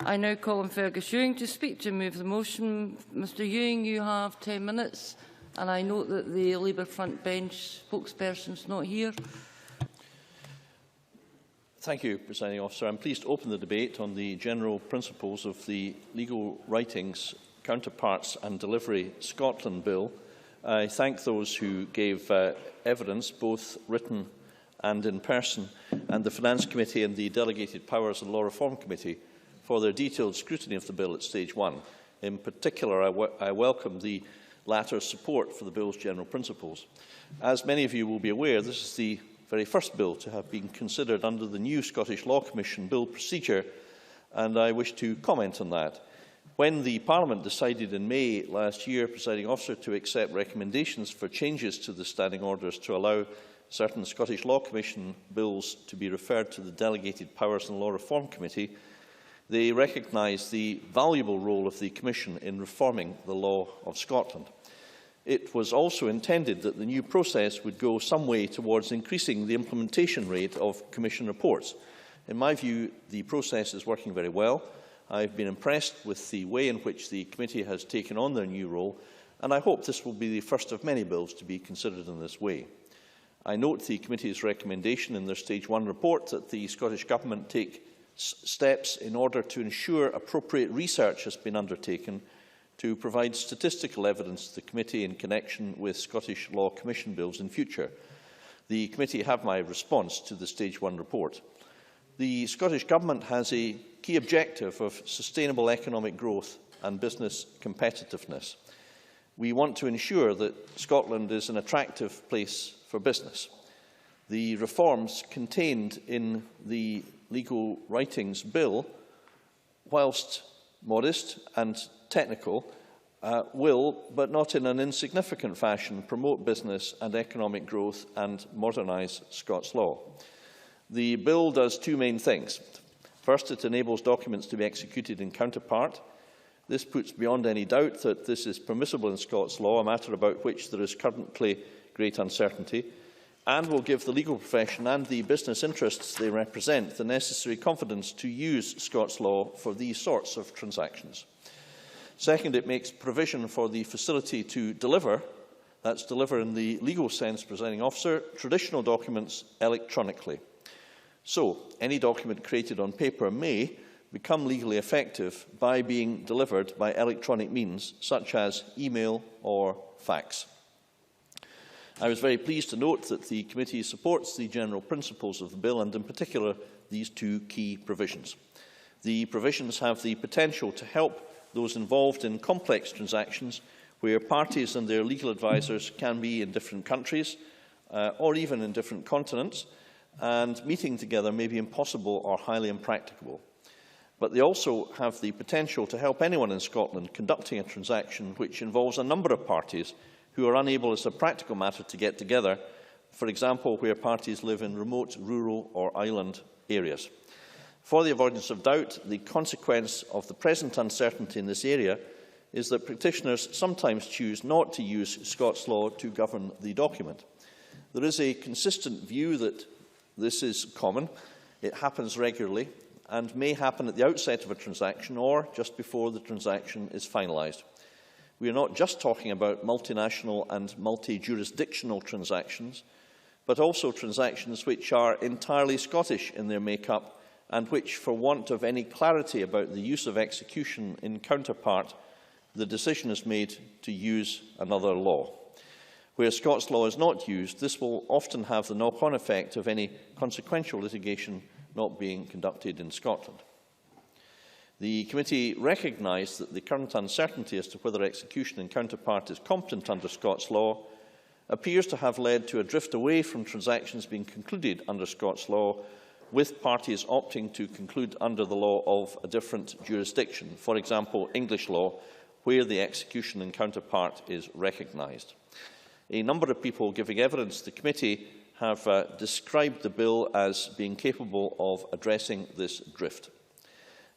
I now call on Fergus Ewing to speak to move the motion. Mr Ewing, you have 10 minutes, and I note that the Labour front bench spokesperson is not here. Thank you, Presiding Officer. I am pleased to open the debate on the general principles of the Legal Writings, Counterparts and Delivery Scotland Bill. I thank those who gave evidence, both written and in person, and the Finance Committee and the Delegated Powers and Law Reform Committee for their detailed scrutiny of the bill at stage 1. In particular, I welcome the latter's support for the bill's general principles. As many of you will be aware, this is the very first bill to have been considered under the new Scottish Law Commission bill procedure, and I wish to comment on that. When the Parliament decided in May last year, Presiding Officer, to accept recommendations for changes to the standing orders to allow certain Scottish Law Commission bills to be referred to the Delegated Powers and Law Reform Committee, they recognised the valuable role of the Commission in reforming the law of Scotland. It was also intended that the new process would go some way towards increasing the implementation rate of Commission reports. In my view, the process is working very well. I have been impressed with the way in which the committee has taken on their new role, and I hope this will be the first of many bills to be considered in this way. I note the committee's recommendation in their Stage 1 report that the Scottish Government take steps in order to ensure appropriate research has been undertaken to provide statistical evidence to the committee in connection with Scottish Law Commission bills in future. The committee have my response to the Stage 1 report. The Scottish Government has a key objective of sustainable economic growth and business competitiveness. We want to ensure that Scotland is an attractive place for business. The reforms contained in the Legal Writings Bill, whilst modest and technical, will, but not in an insignificant fashion, promote business and economic growth and modernise Scots law. The bill does two main things. First, it enables documents to be executed in counterpart. This puts beyond any doubt that this is permissible in Scots law, a matter about which there is currently great uncertainty, and will give the legal profession and the business interests they represent the necessary confidence to use Scots law for these sorts of transactions. Second, it makes provision for the facility to deliver, that's deliver in the legal sense, Presiding Officer, traditional documents electronically. So, any document created on paper may become legally effective by being delivered by electronic means, such as email or fax. I was very pleased to note that the committee supports the general principles of the bill and, in particular, these two key provisions. The provisions have the potential to help those involved in complex transactions where parties and their legal advisers can be in different countries or even in different continents, and meeting together may be impossible or highly impracticable. But they also have the potential to help anyone in Scotland conducting a transaction which involves a number of parties who are unable as a practical matter to get together, for example, where parties live in remote, rural or island areas. For the avoidance of doubt, the consequence of the present uncertainty in this area is that practitioners sometimes choose not to use Scots law to govern the document. There is a consistent view that this is common. It happens regularly and may happen at the outset of a transaction or just before the transaction is finalised. We are not just talking about multinational and multi-jurisdictional transactions, but also transactions which are entirely Scottish in their make-up and which, for want of any clarity about the use of execution in counterpart, the decision is made to use another law. Where Scots law is not used, this will often have the knock-on effect of any consequential litigation not being conducted in Scotland. The committee recognised that the current uncertainty as to whether execution in counterpart is competent under Scots law appears to have led to a drift away from transactions being concluded under Scots law, with parties opting to conclude under the law of a different jurisdiction, for example, English law, where the execution in counterpart is recognised. A number of people giving evidence to the committee have described the bill as being capable of addressing this drift.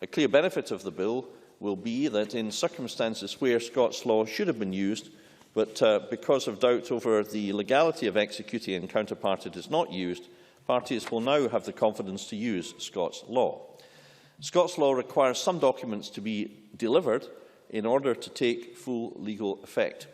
A clear benefit of the bill will be that in circumstances where Scots law should have been used, but because of doubt over the legality of executing in counterpart it is not used, parties will now have the confidence to use Scots law. Scots law requires some documents to be delivered in order to take full legal effect.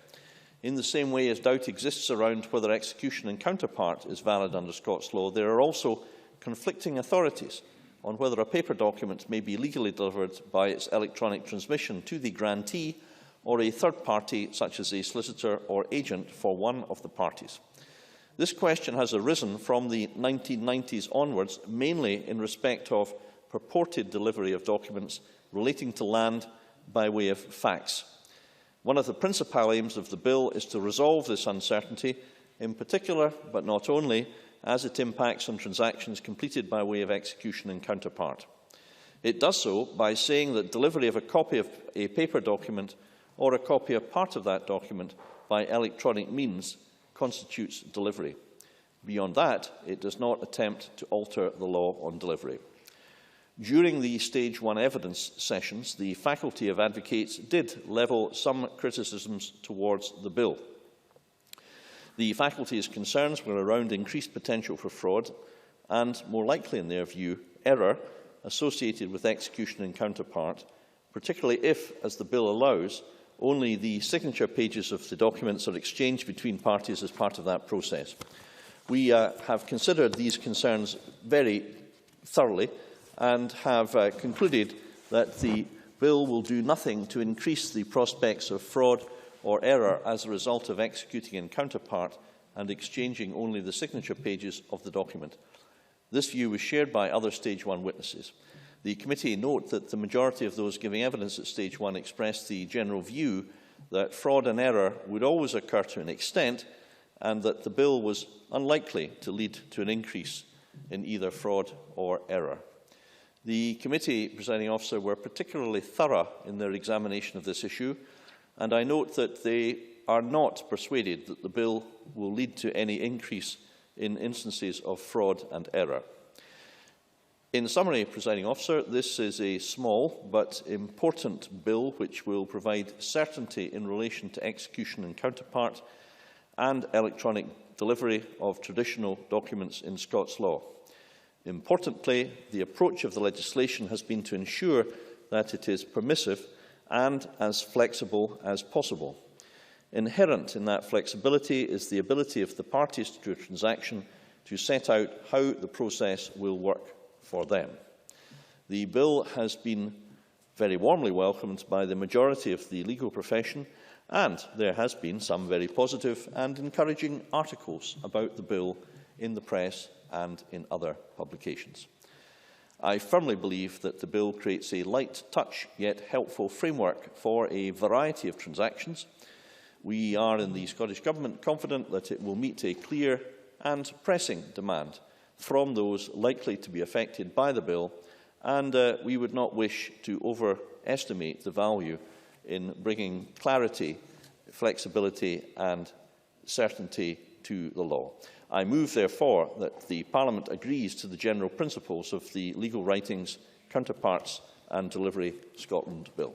In the same way as doubt exists around whether execution and counterpart is valid under Scots law, there are also conflicting authorities on whether a paper document may be legally delivered by its electronic transmission to the grantee or a third party, such as a solicitor or agent for one of the parties. This question has arisen from the 1990s onwards, mainly in respect of purported delivery of documents relating to land by way of fax. One of the principal aims of the bill is to resolve this uncertainty, in particular, but not only, as it impacts on transactions completed by way of execution and counterpart. It does so by saying that delivery of a copy of a paper document or a copy of part of that document by electronic means constitutes delivery. Beyond that, it does not attempt to alter the law on delivery. During the Stage 1 evidence sessions, the faculty of advocates did level some criticisms towards the bill. The faculty's concerns were around increased potential for fraud and, more likely in their view, error associated with execution and counterpart, particularly if, as the bill allows, only the signature pages of the documents are exchanged between parties as part of that process. We have considered these concerns very thoroughly and have concluded that the bill will do nothing to increase the prospects of fraud or error as a result of executing in counterpart and exchanging only the signature pages of the document. This view was shared by other Stage 1 witnesses. The committee note that the majority of those giving evidence at Stage 1 expressed the general view that fraud and error would always occur to an extent and that the bill was unlikely to lead to an increase in either fraud or error. The committee, presiding officer, were particularly thorough in their examination of this issue, and I note that they are not persuaded that the bill will lead to any increase in instances of fraud and error. In summary, presiding officer, this is a small but important bill which will provide certainty in relation to execution and counterpart and electronic delivery of traditional documents in Scots law. Importantly, the approach of the legislation has been to ensure that it is permissive and as flexible as possible. Inherent in that flexibility is the ability of the parties to a transaction to set out how the process will work for them. The bill has been very warmly welcomed by the majority of the legal profession, and there has been some very positive and encouraging articles about the bill in the press and in other publications. I firmly believe that the bill creates a light touch yet helpful framework for a variety of transactions. We are in the Scottish Government confident that it will meet a clear and pressing demand from those likely to be affected by the bill, and we would not wish to overestimate the value in bringing clarity, flexibility and certainty to the law. I move, therefore, that the Parliament agrees to the general principles of the Legal Writings, Counterparts and Delivery Scotland Bill.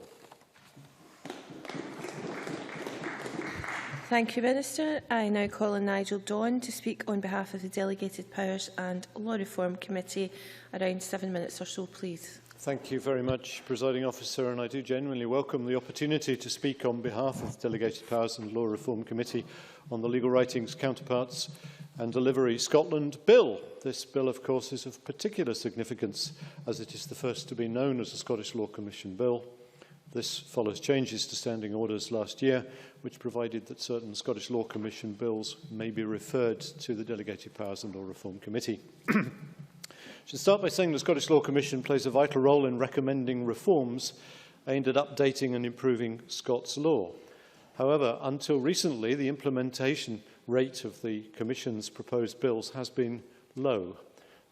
Thank you, Minister. I now call on Nigel Dawn to speak on behalf of the Delegated Powers and Law Reform Committee. Around 7 minutes or so, please. Thank you very much, Presiding Officer, and I do genuinely welcome the opportunity to speak on behalf of the Delegated Powers and Law Reform Committee on the Legal Writings, Counterparts and Delivery Scotland Bill. This bill, of course, is of particular significance as it is the first to be known as a Scottish Law Commission bill. This follows changes to standing orders last year, which provided that certain Scottish Law Commission bills may be referred to the Delegated Powers and Law Reform Committee. I should start by saying the Scottish Law Commission plays a vital role in recommending reforms aimed at updating and improving Scots law. However, until recently, the implementation rate of the Commission's proposed bills has been low.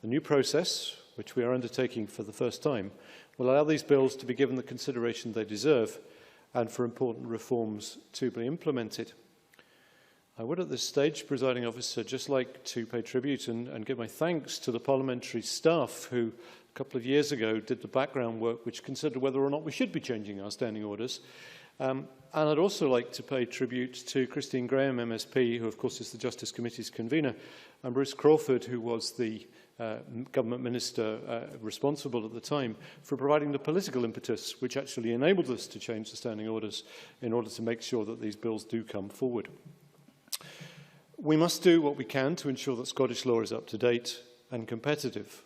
The new process, which we are undertaking for the first time, will allow these bills to be given the consideration they deserve and for important reforms to be implemented. I would at this stage, Presiding Officer, just like to pay tribute and give my thanks to the parliamentary staff who a couple of years ago did the background work which considered whether or not we should be changing our standing orders. And I'd also like to pay tribute to Christine Graham, MSP, who of course is the Justice Committee's convener, and Bruce Crawford, who was the government minister responsible at the time, for providing the political impetus which actually enabled us to change the standing orders in order to make sure that these bills do come forward. We must do what we can to ensure that Scottish law is up to date and competitive.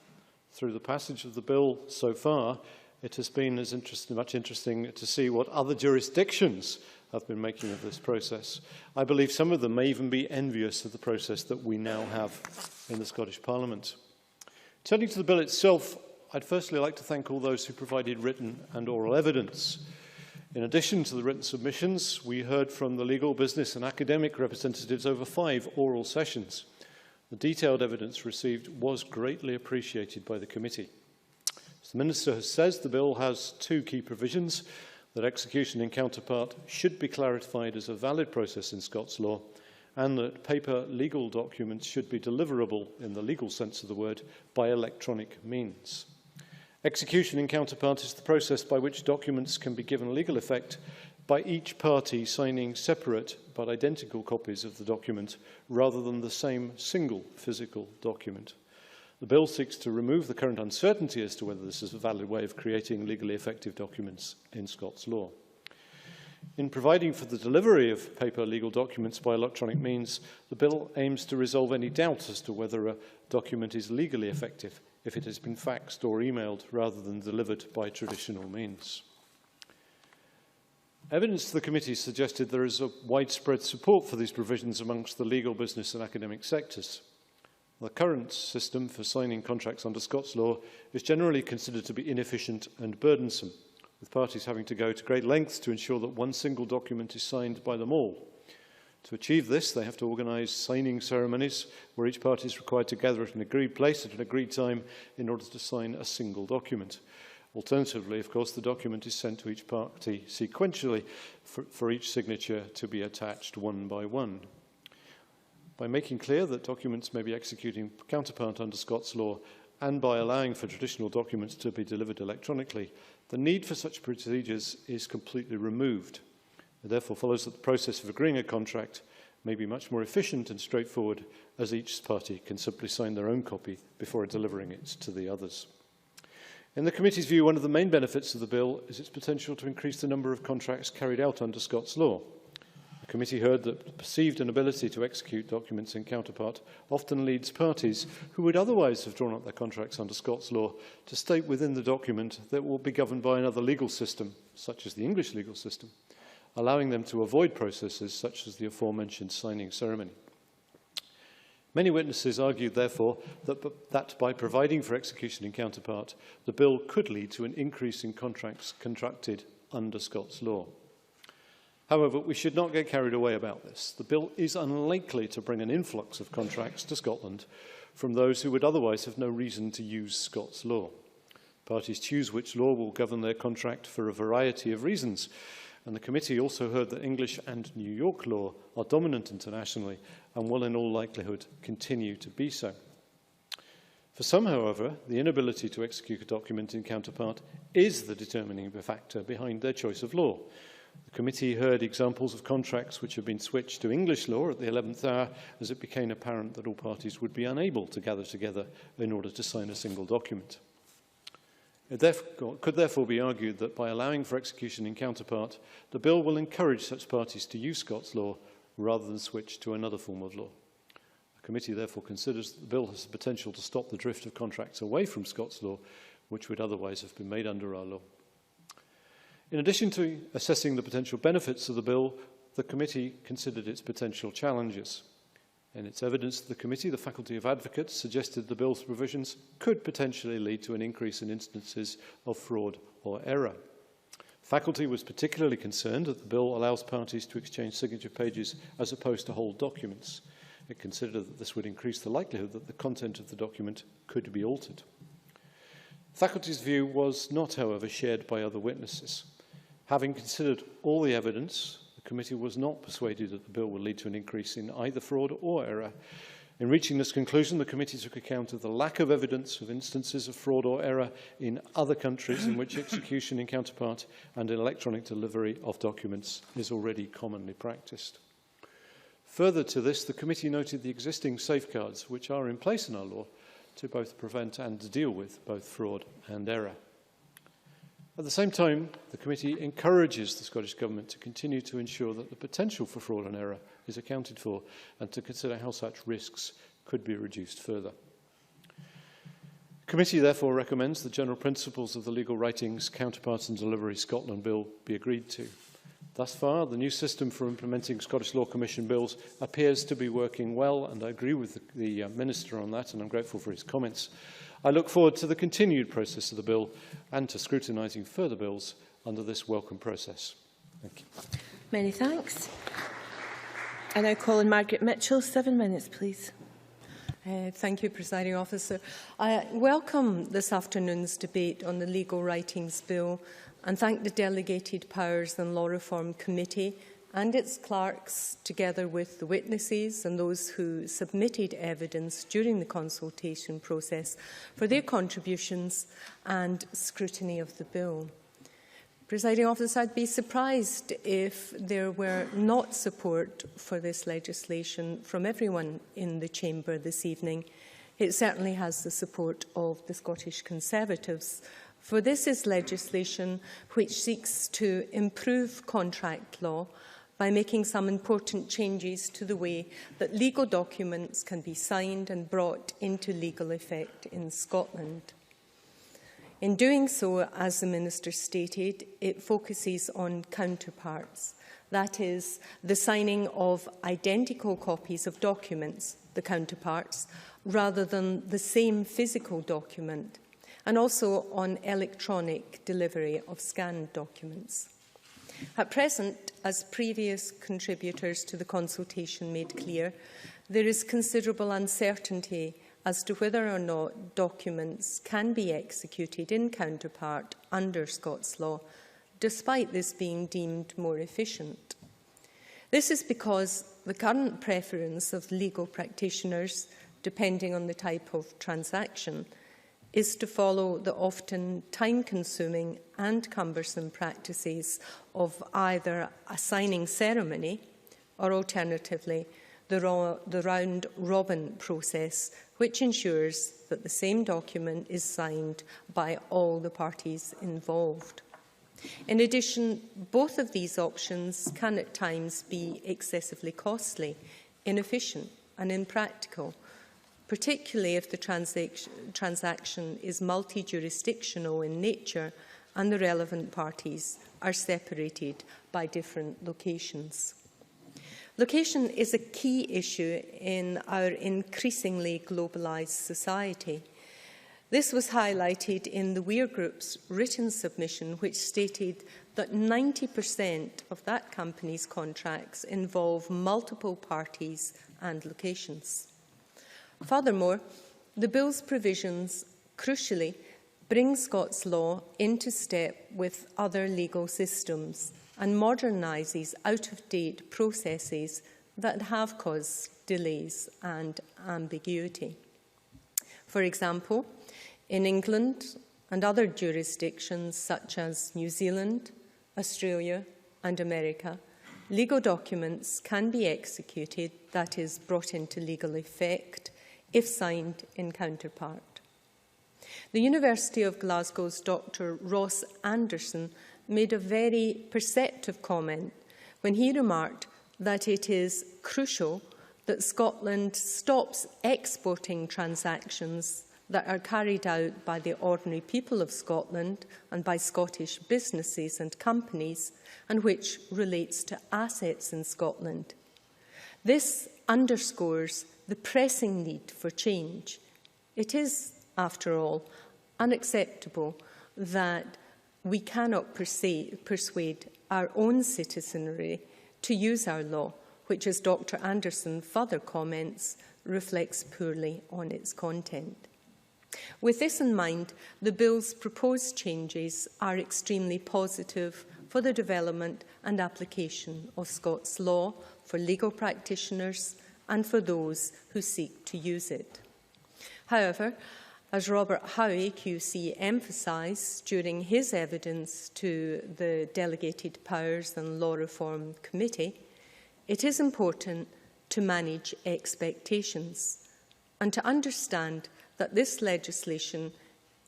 Through the passage of the bill so far, it has been much interesting to see what other jurisdictions have been making of this process. I believe some of them may even be envious of the process that we now have in the Scottish Parliament. Turning to the bill itself, I'd firstly like to thank all those who provided written and oral evidence. In addition to the written submissions, we heard from the legal, business and academic representatives over 5 oral sessions. The detailed evidence received was greatly appreciated by the committee. As the Minister says, the bill has 2 key provisions: that execution in counterpart should be clarified as a valid process in Scots law, and that paper legal documents should be deliverable, in the legal sense of the word, by electronic means. Execution in counterpart is the process by which documents can be given legal effect by each party signing separate but identical copies of the document rather than the same single physical document. The bill seeks to remove the current uncertainty as to whether this is a valid way of creating legally effective documents in Scots law. In providing for the delivery of paper legal documents by electronic means, the bill aims to resolve any doubt as to whether a document is legally effective if it has been faxed or emailed rather than delivered by traditional means. Evidence to the committee suggested there is a widespread support for these provisions amongst the legal, business and academic sectors. The current system for signing contracts under Scots law is generally considered to be inefficient and burdensome, with parties having to go to great lengths to ensure that one single document is signed by them all. To achieve this, they have to organise signing ceremonies where each party is required to gather at an agreed place at an agreed time in order to sign a single document. Alternatively, of course, the document is sent to each party sequentially for each signature to be attached one by one. By making clear that documents may be executed in counterpart under Scots law, and by allowing for traditional documents to be delivered electronically, the need for such procedures is completely removed. It therefore follows that the process of agreeing a contract may be much more efficient and straightforward, as each party can simply sign their own copy before delivering it to the others. In the committee's view, one of the main benefits of the bill is its potential to increase the number of contracts carried out under Scots law. The committee heard that the perceived inability to execute documents in counterpart often leads parties who would otherwise have drawn up their contracts under Scots law to state within the document that will be governed by another legal system, such as the English legal system, allowing them to avoid processes such as the aforementioned signing ceremony. Many witnesses argued, therefore, that by providing for execution in counterpart, the bill could lead to an increase in contracts contracted under Scots law. However, we should not get carried away about this. The bill is unlikely to bring an influx of contracts to Scotland from those who would otherwise have no reason to use Scots law. Parties choose which law will govern their contract for a variety of reasons, and the committee also heard that English and New York law are dominant internationally and will in all likelihood continue to be so. For some, however, the inability to execute a document in counterpart is the determining factor behind their choice of law. The committee heard examples of contracts which have been switched to English law at the 11th hour as it became apparent that all parties would be unable to gather together in order to sign a single document. It could therefore be argued that by allowing for execution in counterpart, the bill will encourage such parties to use Scots law rather than switch to another form of law. The committee therefore considers that the bill has the potential to stop the drift of contracts away from Scots law, which would otherwise have been made under our law. In addition to assessing the potential benefits of the bill, the committee considered its potential challenges. In its evidence to the committee, the Faculty of Advocates suggested the bill's provisions could potentially lead to an increase in instances of fraud or error. The faculty was particularly concerned that the bill allows parties to exchange signature pages as opposed to whole documents. It considered that this would increase the likelihood that the content of the document could be altered. The faculty's view was not, however, shared by other witnesses. Having considered all the evidence, the committee was not persuaded that the bill would lead to an increase in either fraud or error, In reaching this conclusion, the committee took account of the lack of evidence of instances of fraud or error in other countries in which execution in counterpart and electronic delivery of documents is already commonly practised. Further to this, the committee noted the existing safeguards which are in place in our law to both prevent and to deal with both fraud and error. At the same time, the committee encourages the Scottish Government to continue to ensure that the potential for fraud and error is accounted for and to consider how such risks could be reduced further. The committee therefore recommends the general principles of the Legal Writings, Counterparts and Delivery Scotland Bill be agreed to. Thus far, the new system for implementing Scottish Law Commission bills appears to be working well, and I agree with the Minister on that, and I'm grateful for his comments. I look forward to the continued process of the bill and to scrutinising further bills under this welcome process. Thank you. Many thanks. I now call on Margaret Mitchell. 7 minutes, please. Thank you, Presiding Officer. I welcome this afternoon's debate on the Legal Writings Bill and thank the Delegated Powers and Law Reform Committee and its clerks, together with the witnesses and those who submitted evidence during the consultation process, for their contributions and scrutiny of the bill. Presiding Officer, I'd be surprised if there were not support for this legislation from everyone in the Chamber this evening. It certainly has the support of the Scottish Conservatives, for this is legislation which seeks to improve contract law by making some important changes to the way that legal documents can be signed and brought into legal effect in Scotland. In doing so, as the Minister stated, it focuses on counterparts, that is, the signing of identical copies of documents, the counterparts, rather than the same physical document, and also on electronic delivery of scanned documents. At present, as previous contributors to the consultation made clear, there is considerable uncertainty as to whether or not documents can be executed in counterpart under Scots law, despite this being deemed more efficient. This is because the current preference of legal practitioners, depending on the type of transaction, is to follow the often time-consuming and cumbersome practices of either a signing ceremony or, alternatively, the round-robin process, which ensures that the same document is signed by all the parties involved. In addition, both of these options can at times be excessively costly, inefficient and impractical, particularly if the transaction is multi-jurisdictional in nature and the relevant parties are separated by different locations. Location is a key issue in our increasingly globalised society. This was highlighted in the Weir Group's written submission, which stated that 90% of that company's contracts involve multiple parties and locations. Furthermore, the Bill's provisions, crucially, bring Scots law into step with other legal systems and modernises out-of-date processes that have caused delays and ambiguity. For example, in England and other jurisdictions such as New Zealand, Australia and America, legal documents can be executed, that is, brought into legal effect, if signed in counterpart. The University of Glasgow's Dr. Ross Anderson made a very perceptive comment when he remarked that it is crucial that Scotland stops exporting transactions that are carried out by the ordinary people of Scotland and by Scottish businesses and companies, and which relates to assets in Scotland. This underscores the pressing need for change. It is, after all, unacceptable that we cannot persuade our own citizenry to use our law, which, as Dr. Anderson further comments, reflects poorly on its content. With this in mind, the Bill's proposed changes are extremely positive for the development and application of Scots law for legal practitioners and for those who seek to use it. However, as Robert Howie QC emphasised during his evidence to the Delegated Powers and Law Reform Committee, it is important to manage expectations and to understand that this legislation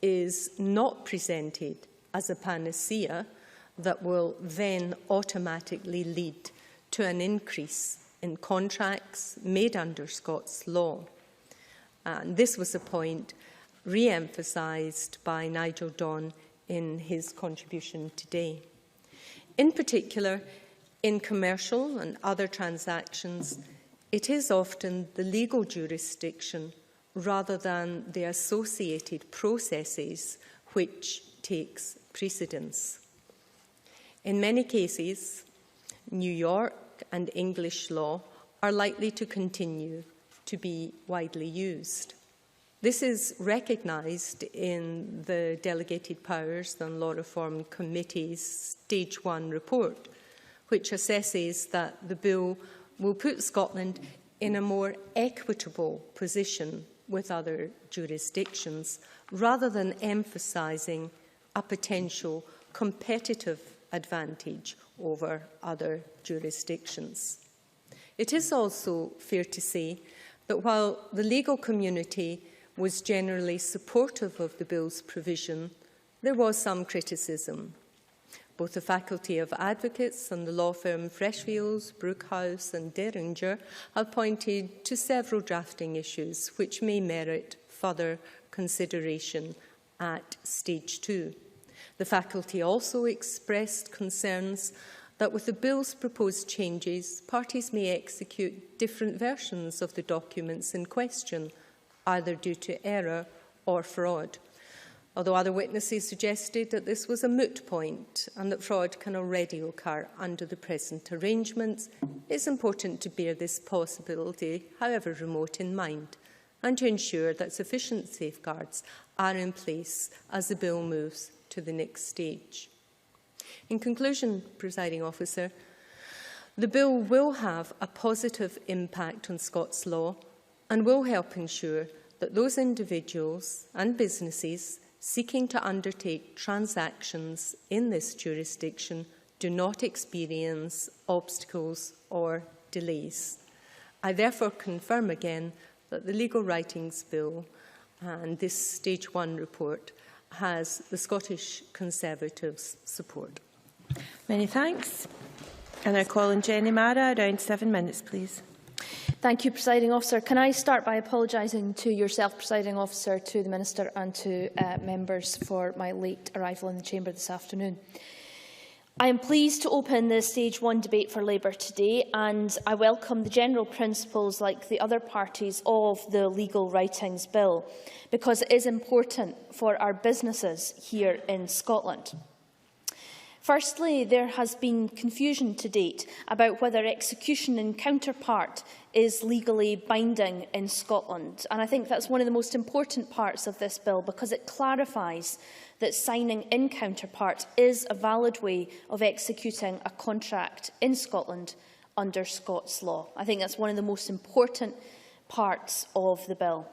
is not presented as a panacea that will then automatically lead to an increase in contracts made under Scots law. And this was a point re-emphasised by Nigel Dawn in his contribution today. In particular, in commercial and other transactions, it is often the legal jurisdiction rather than the associated processes which takes precedence. In many cases, New York and English law are likely to continue to be widely used. This is recognised in the Delegated Powers and Law Reform Committee's Stage 1 report, which assesses that the bill will put Scotland in a more equitable position with other jurisdictions, rather than emphasising a potential competitive advantage over other jurisdictions. It is also fair to say that while the legal community was generally supportive of the bill's provision, there was some criticism. Both the Faculty of Advocates and the law firm Freshfields, Brookhouse and Derringer have pointed to several drafting issues which may merit further consideration at Stage 2. The Faculty also expressed concerns that with the bill's proposed changes, parties may execute different versions of the documents in question, either due to error or fraud. Although other witnesses suggested that this was a moot point and that fraud can already occur under the present arrangements, it's important to bear this possibility, however remote, in mind, and to ensure that sufficient safeguards are in place as the bill moves to the next stage. In conclusion, Presiding Officer, the bill will have a positive impact on Scots law and will help ensure that those individuals and businesses seeking to undertake transactions in this jurisdiction do not experience obstacles or delays. I therefore confirm again that the Legal Writings Bill and this Stage 1 report has the Scottish Conservatives' support. Many thanks. And I call on Jenny Mara, around 7 minutes, please. Thank you, Presiding Officer. Can I start by apologising to yourself, Presiding Officer, to the Minister and to members for my late arrival in the Chamber this afternoon. I am pleased to open the Stage 1 debate for Labour today, and I welcome the general principles, like the other parties, of the Legal Writings Bill, because it is important for our businesses here in Scotland. Firstly, there has been confusion to date about whether execution in counterpart is legally binding in Scotland. And I think that's one of the most important parts of this bill, because it clarifies that signing in counterpart is a valid way of executing a contract in Scotland under Scots law. I think that's one of the most important parts of the bill.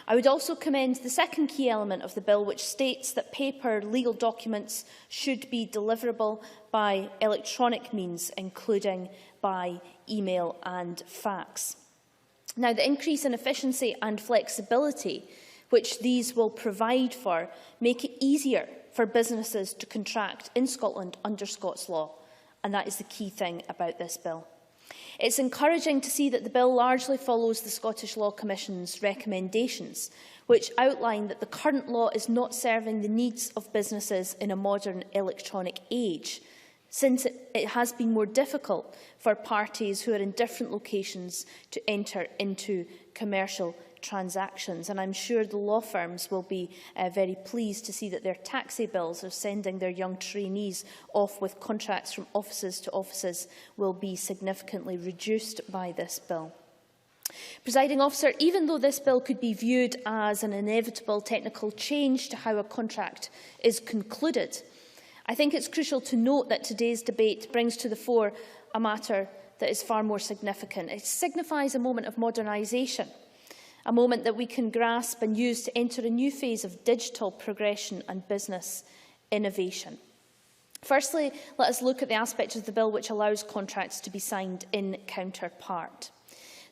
I would also commend the second key element of the bill, which states that paper legal documents should be deliverable by electronic means, including by email and fax. Now, the increase in efficiency and flexibility which these will provide for make it easier for businesses to contract in Scotland under Scots law, and that is the key thing about this bill. It's encouraging to see that the bill largely follows the Scottish Law Commission's recommendations, which outline that the current law is not serving the needs of businesses in a modern electronic age, since it has been more difficult for parties who are in different locations to enter into commercial transactions. And I'm sure the law firms will be very pleased to see that their taxi bills of sending their young trainees off with contracts from offices to offices will be significantly reduced by this bill. Presiding Officer, even though this bill could be viewed as an inevitable technical change to how a contract is concluded, I think it's crucial to note that today's debate brings to the fore a matter that is far more significant. It signifies a moment of modernisation, a moment that we can grasp and use to enter a new phase of digital progression and business innovation. Firstly, let us look at the aspect of the bill which allows contracts to be signed in counterpart.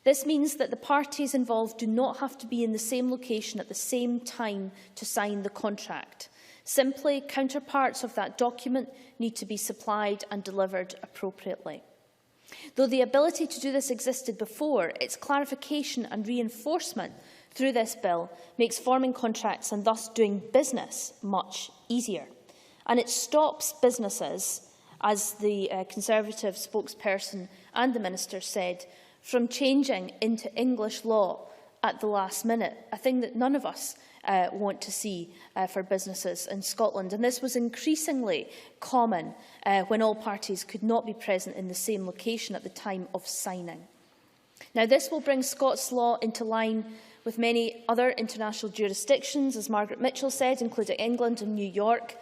This means that the parties involved do not have to be in the same location at the same time to sign the contract. Simply, counterparts of that document need to be supplied and delivered appropriately. Though the ability to do this existed before, its clarification and reinforcement through this bill makes forming contracts and thus doing business much easier. And it stops businesses, as the Conservative spokesperson and the Minister said, from changing into English law at the last minute, a thing that none of us want to see for businesses in Scotland. And this was increasingly common when all parties could not be present in the same location at the time of signing. Now, this will bring Scots law into line with many other international jurisdictions, as Margaret Mitchell said, including England and New York,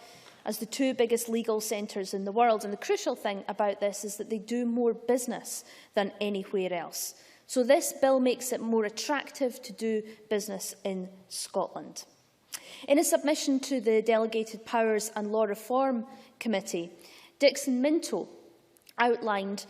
as the two biggest legal centres in the world. And the crucial thing about this is that they do more business than anywhere else. So this bill makes it more attractive to do business in Scotland. In a submission to the Delegated Powers and Law Reform Committee, Dixon Minto outlined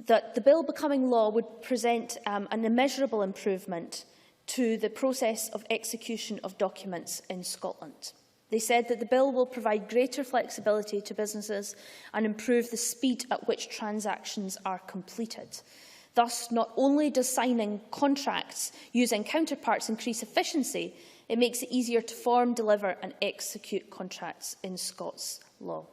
that the bill becoming law would present an immeasurable improvement to the process of execution of documents in Scotland. They said that the bill will provide greater flexibility to businesses and improve the speed at which transactions are completed. Thus, not only does signing contracts using counterparts increase efficiency, it makes it easier to form, deliver and execute contracts in Scots law.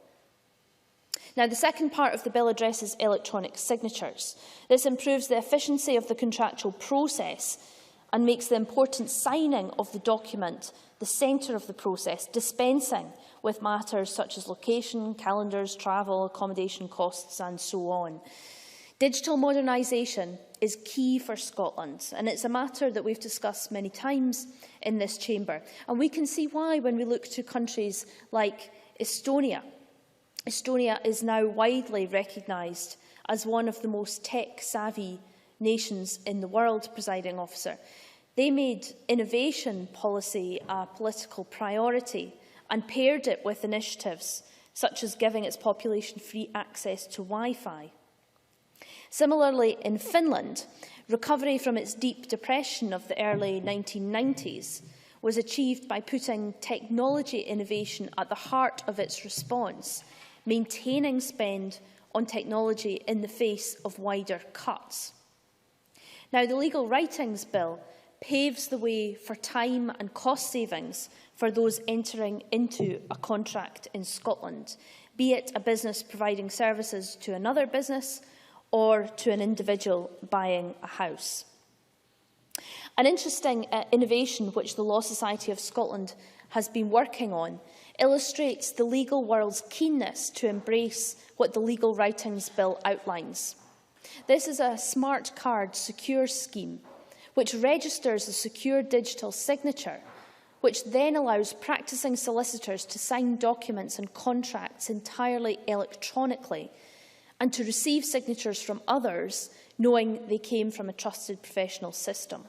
Now, the second part of the bill addresses electronic signatures. This improves the efficiency of the contractual process and makes the important signing of the document the centre of the process, dispensing with matters such as location, calendars, travel, accommodation costs and so on. Digital modernisation is key for Scotland, and it's a matter that we've discussed many times in this chamber. And we can see why when we look to countries like Estonia. Estonia is now widely recognised as one of the most tech-savvy nations in the world, Presiding Officer. They made innovation policy a political priority and paired it with initiatives such as giving its population free access to Wi-Fi. Similarly, in Finland, recovery from its deep depression of the early 1990s was achieved by putting technology innovation at the heart of its response, maintaining spend on technology in the face of wider cuts. Now, the Legal Writings Bill paves the way for time and cost savings for those entering into a contract in Scotland, be it a business providing services to another business or to an individual buying a house. An interesting innovation which the Law Society of Scotland has been working on illustrates the legal world's keenness to embrace what the Legal Writings Bill outlines. This is a smart card secure scheme which registers a secure digital signature, which then allows practising solicitors to sign documents and contracts entirely electronically and to receive signatures from others, knowing they came from a trusted professional system.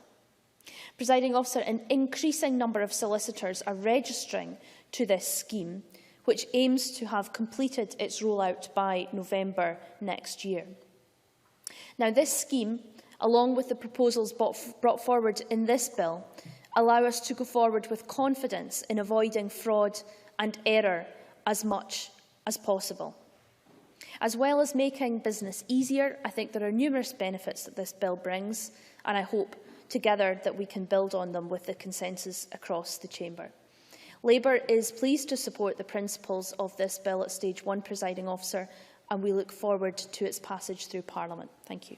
Presiding Officer, an increasing number of solicitors are registering to this scheme, which aims to have completed its rollout by November next year. Now, this scheme, along with the proposals brought forward in this bill, allow us to go forward with confidence in avoiding fraud and error as much as possible. As well as making business easier, I think there are numerous benefits that this bill brings, and I hope together that we can build on them with the consensus across the chamber. Labour is pleased to support the principles of this bill at stage 1, Presiding Officer, and we look forward to its passage through Parliament. Thank you.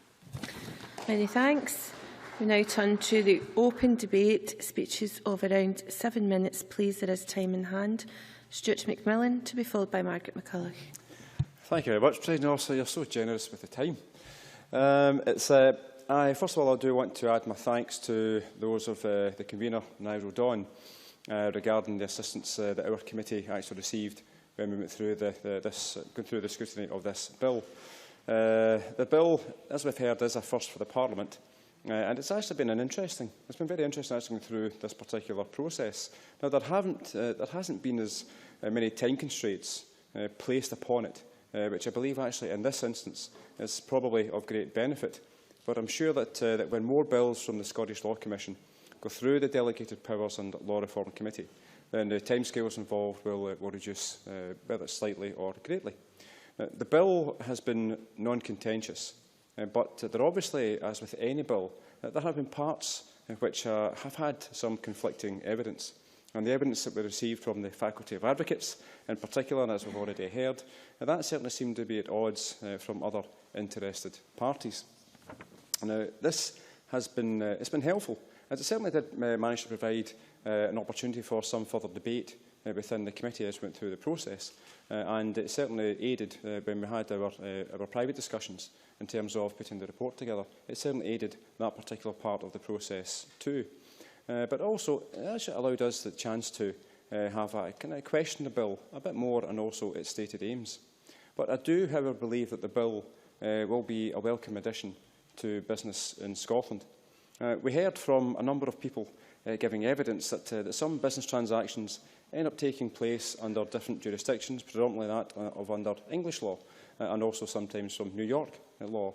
Many thanks. We now turn to the open debate. Speeches of around 7 minutes, please. There is time in hand. Stewart McMillan, to be followed by Margaret McCulloch. Thank you very much, President Officer. You're so generous with the time. First of all, I do want to add my thanks to those of the convener, Nigel Dawn, regarding the assistance that our committee actually received when we went through going through the scrutiny of this bill. The bill, as we've heard, is a first for the Parliament, and it's actually been it's been very interesting actually going through this particular process. Now, there hasn't been as many time constraints placed upon it, which I believe actually in this instance is probably of great benefit. But I'm sure that when more bills from the Scottish Law Commission go through the Delegated Powers and Law Reform Committee, then the timescales involved will reduce, whether slightly or greatly. The bill has been non-contentious, but there obviously, as with any bill, there have been parts which have had some conflicting evidence. And the evidence that we received from the Faculty of Advocates, in particular, and as we've already heard, that certainly seemed to be at odds from other interested parties. Now, this has been it's been helpful, as it certainly did manage to provide an opportunity for some further debate within the committee as we went through the process, and it certainly aided when we had our private discussions in terms of putting the report together. It certainly aided that particular part of the process too. But also, it actually allowed us the chance to have a kind of question the bill a bit more and also its stated aims. But I do, however, believe that the bill will be a welcome addition to business in Scotland. We heard from a number of people giving evidence that some business transactions end up taking place under different jurisdictions, predominantly that of under English law, and also sometimes from New York law.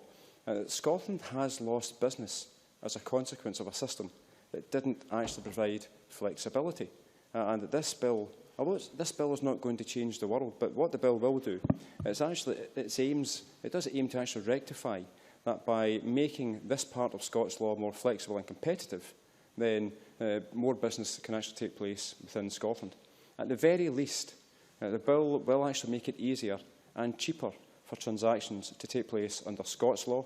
Scotland has lost business as a consequence of a system that didn't actually provide flexibility. And that this bill, although this bill is not going to change the world, but what the bill will do is actually, it does aim to actually rectify that by making this part of Scots law more flexible and competitive, then more business can actually take place within Scotland. At the very least, the bill will actually make it easier and cheaper for transactions to take place under Scots law,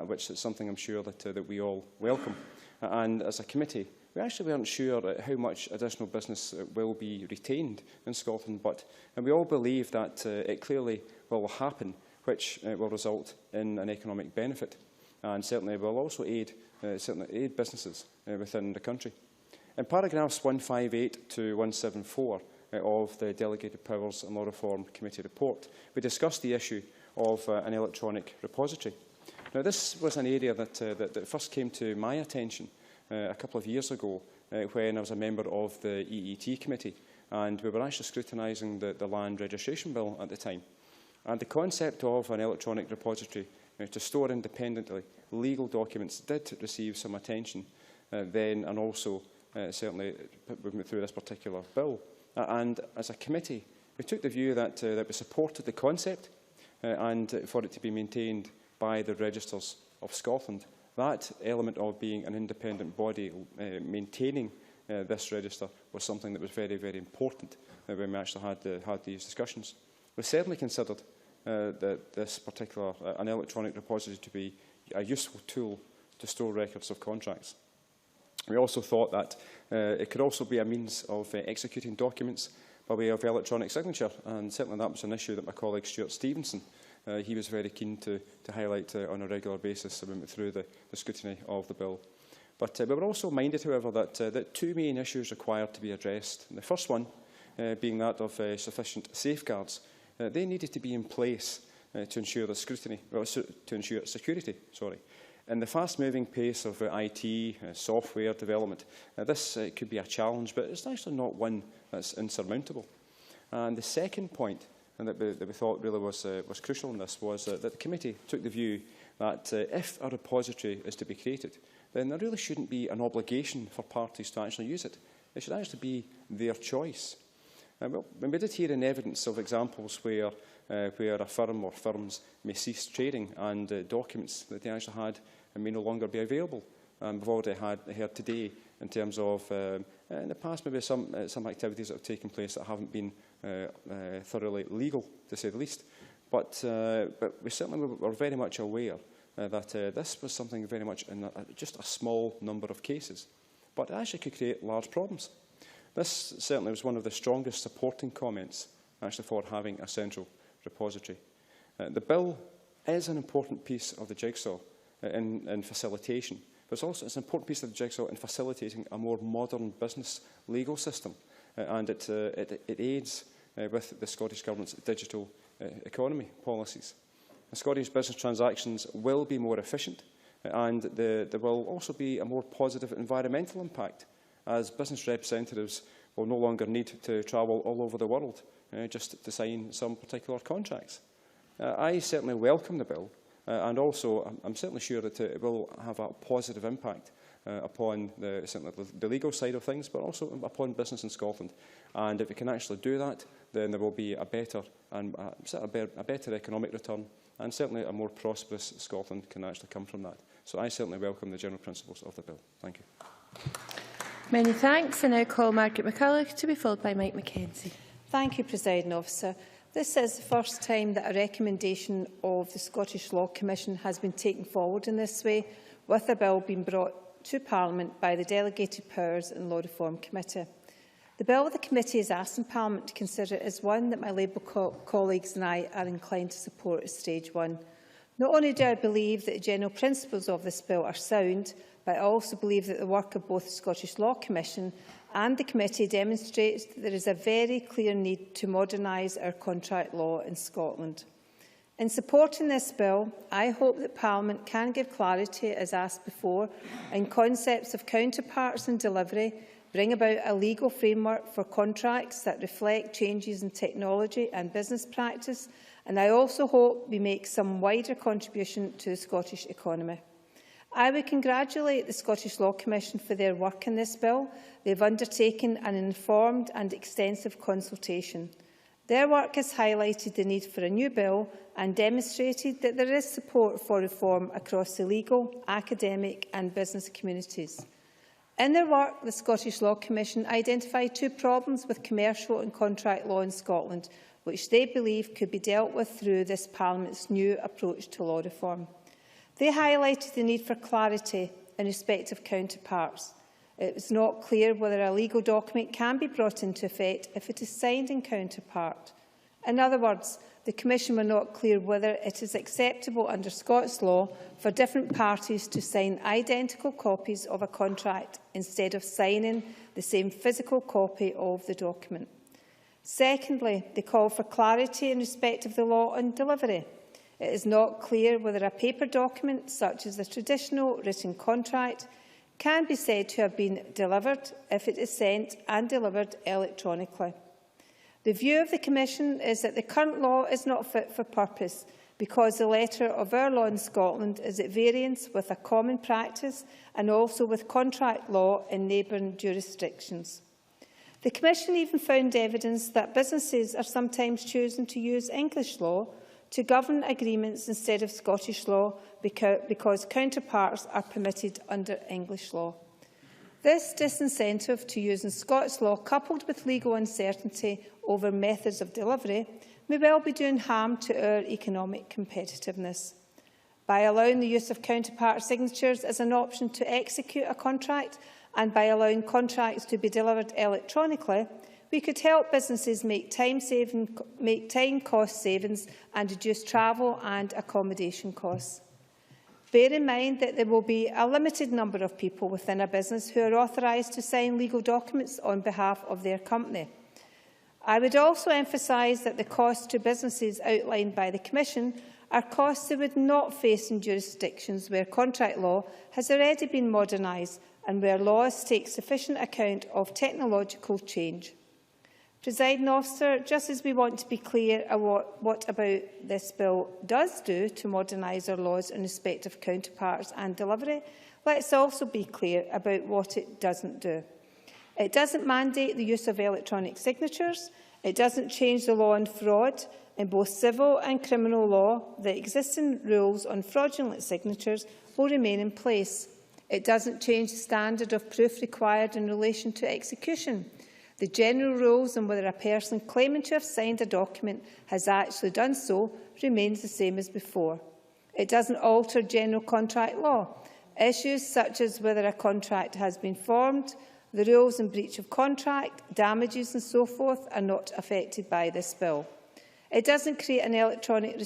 which is something I'm sure that we all welcome. And as a committee, we actually weren't sure how much additional business will be retained in Scotland, but we all believe that it clearly will happen, which will result in an economic benefit, and certainly will also aid businesses within the country. In paragraphs 158 to 174 of the Delegated Powers and Law Reform Committee report, we discussed the issue of an electronic repository. Now, this was an area that first came to my attention a couple of years ago when I was a member of the EET committee, and we were actually scrutinising the land registration bill at the time. And the concept of an electronic repository to store independently legal documents did receive some attention then, and also certainly moving through this particular bill. And as a committee, we took the view that we supported the concept and for it to be maintained by the Registers of Scotland. That element of being an independent body maintaining this register was something that was very, very important when we actually had these discussions. We certainly considered this particular an electronic repository to be a useful tool to store records of contracts. We also thought that it could also be a means of executing documents by way of electronic signature, and certainly that was an issue that my colleague Stewart Stevenson he was very keen to highlight on a regular basis when we went through the scrutiny of the bill. But we were also minded, however, that two main issues required to be addressed. And the first one being that of sufficient safeguards. They needed to be in place to ensure the scrutiny, well, to ensure security. Sorry. In the fast-moving pace of IT, software development, this could be a challenge, but it's actually not one that's insurmountable. And the second point, and that we thought really was crucial in this, was that the committee took the view that if a repository is to be created, then there really shouldn't be an obligation for parties to actually use it. It should actually be their choice. Well, we did hear in evidence of examples where a firm or firms may cease trading and documents that they actually had may no longer be available. We've already heard today in terms of, in the past, maybe some activities that have taken place that haven't been thoroughly legal, to say the least. But we certainly were very much aware that this was something very much in just a small number of cases, but it actually could create large problems. This certainly was one of the strongest supporting comments actually for having a central repository. The bill is an important piece of the jigsaw in facilitation, but it's an important piece of the jigsaw in facilitating a more modern business legal system, and it aids with the Scottish Government's digital economy policies. Scottish business transactions will be more efficient, and there will also be a more positive environmental impact, as business representatives will no longer need to travel all over the world just to sign some particular contracts. I certainly welcome the bill, and also I'm certainly sure that it will have a positive impact upon the legal side of things, but also upon business in Scotland. And if it can actually do that, then there will be a better economic return, and certainly a more prosperous Scotland can actually come from that. So I certainly welcome the general principles of the bill. Thank you. Many thanks. I now call Margaret McCulloch to be followed by Mike Mackenzie. Thank you, Presiding Officer. This is the first time that a recommendation of the Scottish Law Commission has been taken forward in this way, with a bill being brought to Parliament by the Delegated Powers and Law Reform Committee. The bill the committee is asking Parliament to consider is one that my Labour colleagues and I are inclined to support as stage one. Not only do I believe that the general principles of this bill are sound, but I also believe that the work of both the Scottish Law Commission and the committee demonstrates that there is a very clear need to modernise our contract law in Scotland. In supporting this bill, I hope that Parliament can give clarity, as asked before, in concepts of counterparts and delivery, bring about a legal framework for contracts that reflect changes in technology and business practice, and I also hope we make some wider contribution to the Scottish economy. I would congratulate the Scottish Law Commission for their work in this bill. They have undertaken an informed and extensive consultation. Their work has highlighted the need for a new bill and demonstrated that there is support for reform across the legal, academic and business communities. In their work, the Scottish Law Commission identified two problems with commercial and contract law in Scotland, which they believe could be dealt with through this Parliament's new approach to law reform. They highlighted the need for clarity in respect of counterparts. It was not clear whether a legal document can be brought into effect if it is signed in counterpart. In other words, the Commission were not clear whether it is acceptable under Scots law for different parties to sign identical copies of a contract instead of signing the same physical copy of the document. Secondly, they call for clarity in respect of the law on delivery. It is not clear whether a paper document, such as a traditional written contract, can be said to have been delivered if it is sent and delivered electronically. The view of the Commission is that the current law is not fit for purpose because the letter of our law in Scotland is at variance with a common practice and also with contract law in neighbouring jurisdictions. The Commission even found evidence that businesses are sometimes choosing to use English law to govern agreements instead of Scottish law because counterparts are permitted under English law. This disincentive to using Scots law, coupled with legal uncertainty over methods of delivery, may well be doing harm to our economic competitiveness. By allowing the use of counterpart signatures as an option to execute a contract and by allowing contracts to be delivered electronically, we could help businesses make time cost savings and reduce travel and accommodation costs. Bear in mind that there will be a limited number of people within a business who are authorised to sign legal documents on behalf of their company. I would also emphasise that the costs to businesses outlined by the Commission are costs they would not face in jurisdictions where contract law has already been modernised and where laws take sufficient account of technological change. Presiding Officer, just as we want to be clear about what about this bill does do to modernise our laws in respect of counterparts and delivery, let's also be clear about what it doesn't do. It doesn't mandate the use of electronic signatures. It doesn't change the law on fraud. In both civil and criminal law, the existing rules on fraudulent signatures will remain in place. It doesn't change the standard of proof required in relation to execution. The general rules on whether a person claiming to have signed a document has actually done so remains the same as before. It doesn't alter general contract law. Issues such as whether a contract has been formed, the rules in breach of contract, damages and so forth are not affected by this bill. It doesn't create an electronic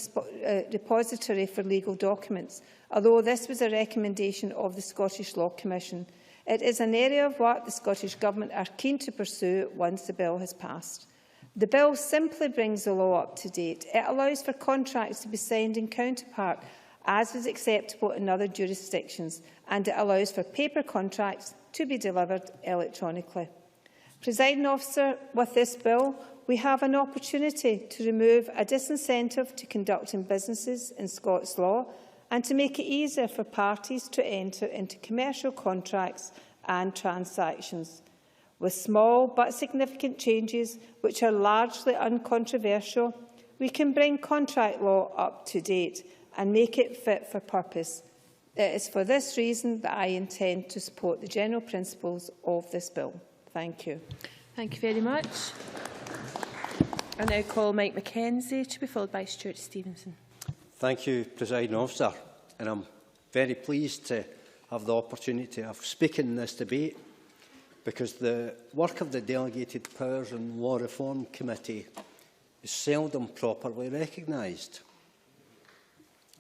repository for legal documents, although this was a recommendation of the Scottish Law Commission. It is an area of work the Scottish Government are keen to pursue once the bill has passed. The bill simply brings the law up to date. It allows for contracts to be signed in counterpart, as is acceptable in other jurisdictions, and it allows for paper contracts to be delivered electronically. Presiding Officer, with this bill, we have an opportunity to remove a disincentive to conducting businesses in Scots law and to make it easier for parties to enter into commercial contracts and transactions. With small but significant changes, which are largely uncontroversial, we can bring contract law up to date and make it fit for purpose. It is for this reason that I intend to support the general principles of this bill. Thank you. Thank you very much. I now call Mike Mackenzie to be followed by Stewart Stevenson. Thank you, Presiding Officer, and I'm very pleased to have the opportunity of speaking in this debate, because the work of the Delegated Powers and Law Reform Committee is seldom properly recognised.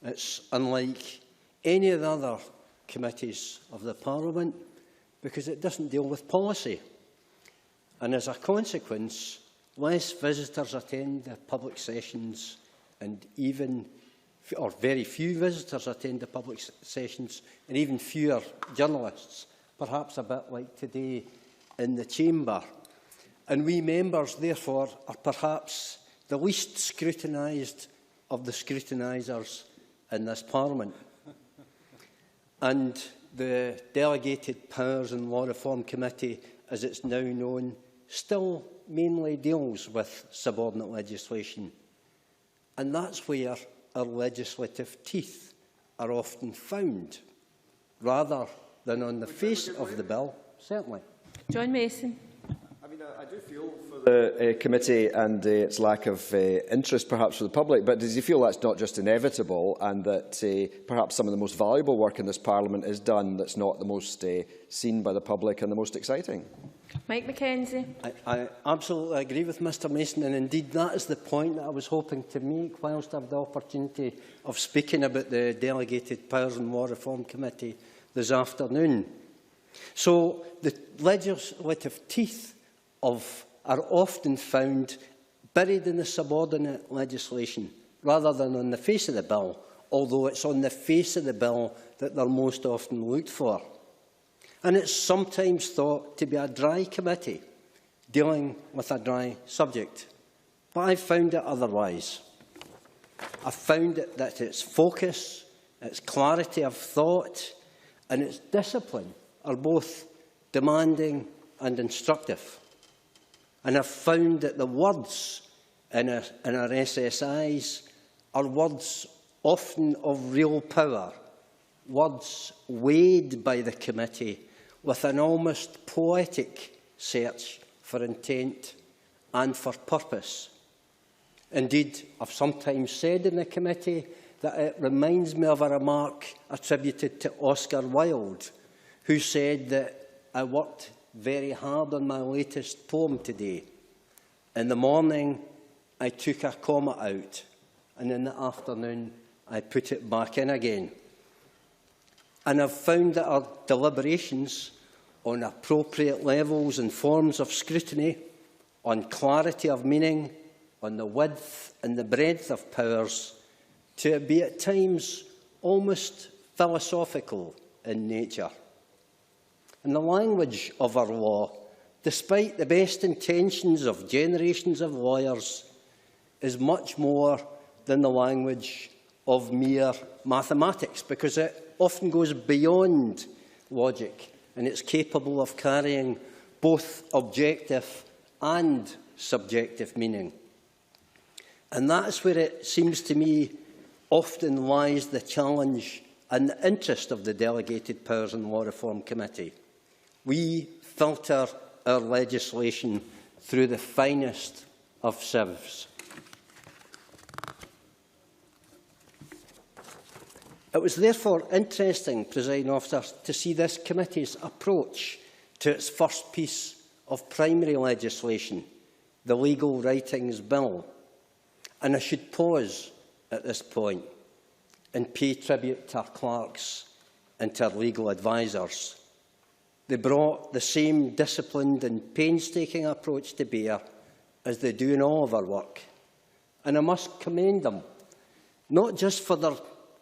It's unlike any of the other committees of the Parliament because it doesn't deal with policy. And as a consequence, less visitors attend the public sessions, and very few visitors attend the public sessions, and even fewer journalists, perhaps a bit like today in the chamber. And we members, therefore, are perhaps the least scrutinised of the scrutinisers in this Parliament. And the Delegated Powers and Law Reform Committee, as it's now known, still mainly deals with subordinate legislation. And that's where our legislative teeth are often found, rather than on the face of the bill, certainly. John Mason. I do feel for the committee and its lack of interest perhaps for the public, but does he feel that's not just inevitable and that perhaps some of the most valuable work in this Parliament is done that's not the most seen by the public and the most exciting? Mike Mackenzie. I absolutely agree with Mr Mason, and indeed that is the point that I was hoping to make whilst I have the opportunity of speaking about the Delegated Powers and Law Reform Committee this afternoon. So the legislative teeth are often found buried in the subordinate legislation rather than on the face of the bill, although it's on the face of the bill that they're most often looked for. And it's sometimes thought to be a dry committee dealing with a dry subject. But I've found it otherwise. I've found it that its focus, its clarity of thought and its discipline are both demanding and instructive. And I've found that the words in our SSIs are words often of real power, words weighed by the committee with an almost poetic search for intent and for purpose. Indeed, I've sometimes said in the committee that it reminds me of a remark attributed to Oscar Wilde, who said that I worked very hard on my latest poem today. In the morning, I took a comma out, and in the afternoon, I put it back in again. And I've found that our deliberations on appropriate levels and forms of scrutiny, on clarity of meaning, on the width and the breadth of powers, to be at times almost philosophical in nature. And the language of our law, despite the best intentions of generations of lawyers, is much more than the language of mere mathematics, because it often goes beyond logic and it's capable of carrying both objective and subjective meaning. And that's where it seems to me often lies the challenge and the interest of the Delegated Powers and Law Reform Committee. We filter our legislation through the finest of sieves. It was therefore interesting, Presiding Officer, to see this committee's approach to its first piece of primary legislation, the Legal Writings Bill. And I should pause at this point and pay tribute to our clerks and to our legal advisers. They brought the same disciplined and painstaking approach to bear as they do in all of our work. And I must commend them, not just for their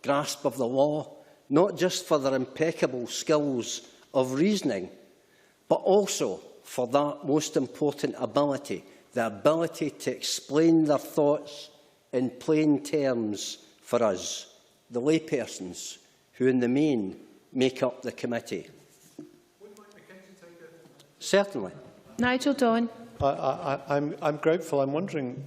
grasp of the law, not just for their impeccable skills of reasoning, but also for that most important ability, the ability to explain their thoughts in plain terms for us, the laypersons, who in the main make up the committee. Certainly. Nigel Dawn. I'm grateful. I'm wondering,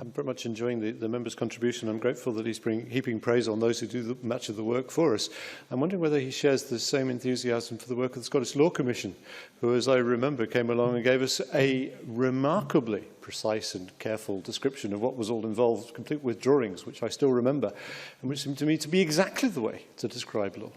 I'm very much enjoying the member's contribution. I'm grateful that he's heaping praise on those who do much of the work for us. I'm wondering whether he shares the same enthusiasm for the work of the Scottish Law Commission, who, as I remember, came along and gave us a remarkably precise and careful description of what was all involved, complete with drawings, which I still remember, and which seemed to me to be exactly the way to describe law.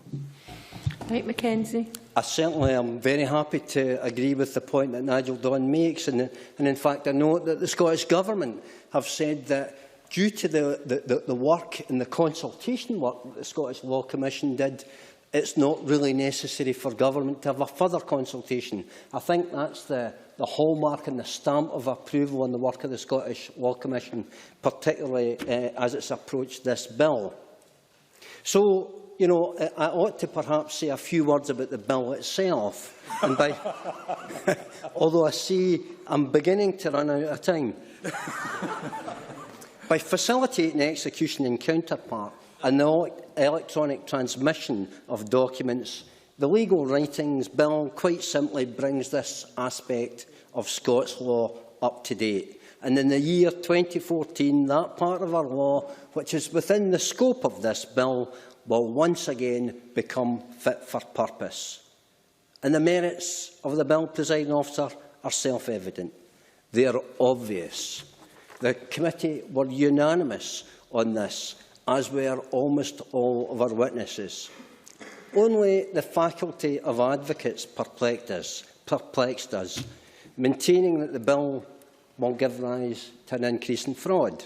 Mike Mackenzie. I certainly am very happy to agree with the point that Nigel Dawn makes, and in fact I note that the Scottish Government have said that due to the work and the consultation work that the Scottish Law Commission did, it's not really necessary for Government to have a further consultation. I think that's the hallmark and the stamp of approval on the work of the Scottish Law Commission, particularly as it's approached this bill. So, you know, I ought to perhaps say a few words about the bill itself, and although I see I'm beginning to run out of time. By facilitating execution in counterpart and the electronic transmission of documents, the Legal Writings Bill quite simply brings this aspect of Scots law up to date. And in the year 2014, that part of our law, which is within the scope of this bill, will once again become fit for purpose. And the merits of the bill, Presiding Officer, are self-evident. They are obvious. The committee were unanimous on this, as were almost all of our witnesses. Only the faculty of advocates perplexed us, maintaining that the bill will give rise to an increase in fraud.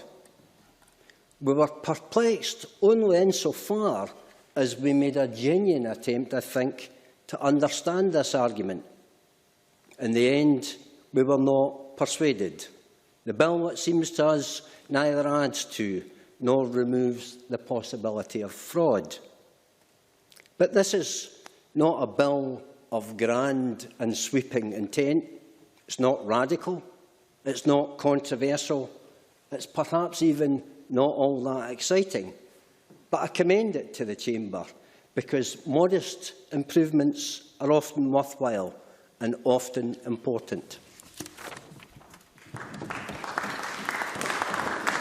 We were perplexed only insofar as we made a genuine attempt, I think, to understand this argument. In the end, we were not persuaded. The bill, it seems to us, neither adds to nor removes the possibility of fraud. But this is not a bill of grand and sweeping intent. It's not radical. It's not controversial. It's perhaps even not all that exciting. But I commend it to the Chamber because modest improvements are often worthwhile and often important.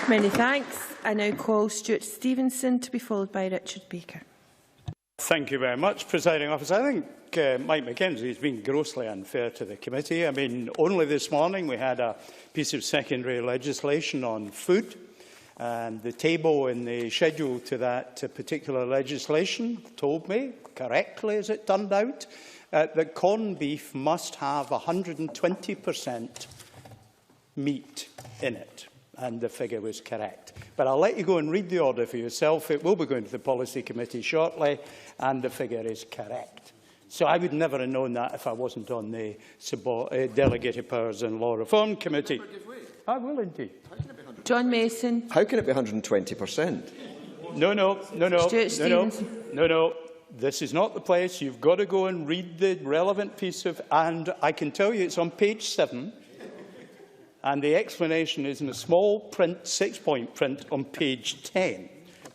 Many thanks. I now call Stewart Stevenson to be followed by Richard Baker. Thank you very much, Presiding Officer. I think Mike Mackenzie has been grossly unfair to the committee. I mean, only this morning we had a piece of secondary legislation on food, and the table in the schedule to that particular legislation told me, correctly as it turned out, that corned beef must have 120% meat in it, and the figure was correct. But I'll let you go and read the order for yourself. It will be going to the Policy Committee shortly, and the figure is correct. So I would never have known that if I wasn't on the Delegated Powers and Law Reform Committee. I will indeed. John Mason. How can it be 120%? No. This is not the place. You've got to go and read the relevant piece of, and I can tell you it's on page 7. And the explanation is in a small print, 6-point print on page 10,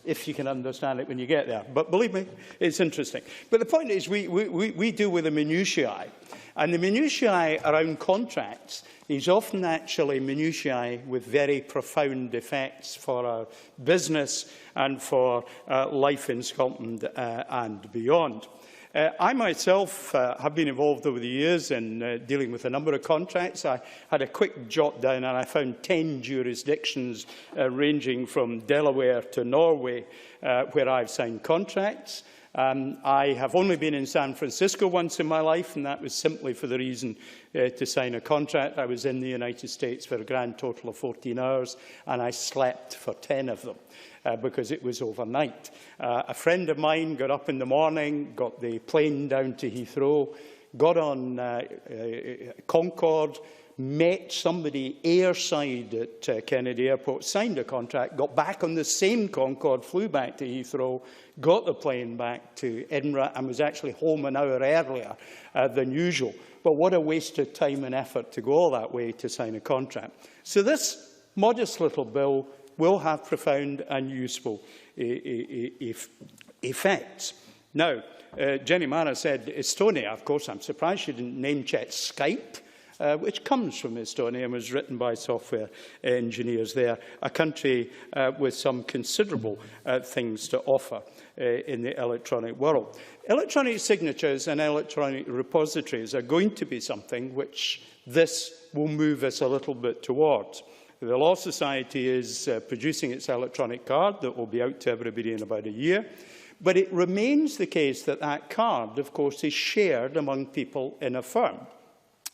if you can understand it when you get there. But believe me, it's interesting. But the point is we deal with the minutiae. And the minutiae around contracts is often actually minutiae with very profound effects for our business and for life in Scotland and beyond. I myself have been involved over the years in dealing with a number of contracts. I had a quick jot down and I found 10 jurisdictions ranging from Delaware to Norway where I've signed contracts. I have only been in San Francisco once in my life, and that was simply for the reason to sign a contract. I was in the United States for a grand total of 14 hours, and I slept for 10 of them. Because it was overnight. A friend of mine got up in the morning, got the plane down to Heathrow, got on Concorde, met somebody airside at Kennedy Airport, signed a contract, got back on the same Concorde, flew back to Heathrow, got the plane back to Edinburgh and was actually home an hour earlier than usual. But what a waste of time and effort to go all that way to sign a contract. So this modest little bill will have profound and useful effects. Now, Jenny Mara said Estonia. Of course, I'm surprised she didn't name-check Skype, which comes from Estonia and was written by software engineers there, a country with some considerable things to offer in the electronic world. Electronic signatures and electronic repositories are going to be something which this will move us a little bit towards. The Law Society is producing its electronic card that will be out to everybody in about a year. But it remains the case that that card, of course, is shared among people in a firm.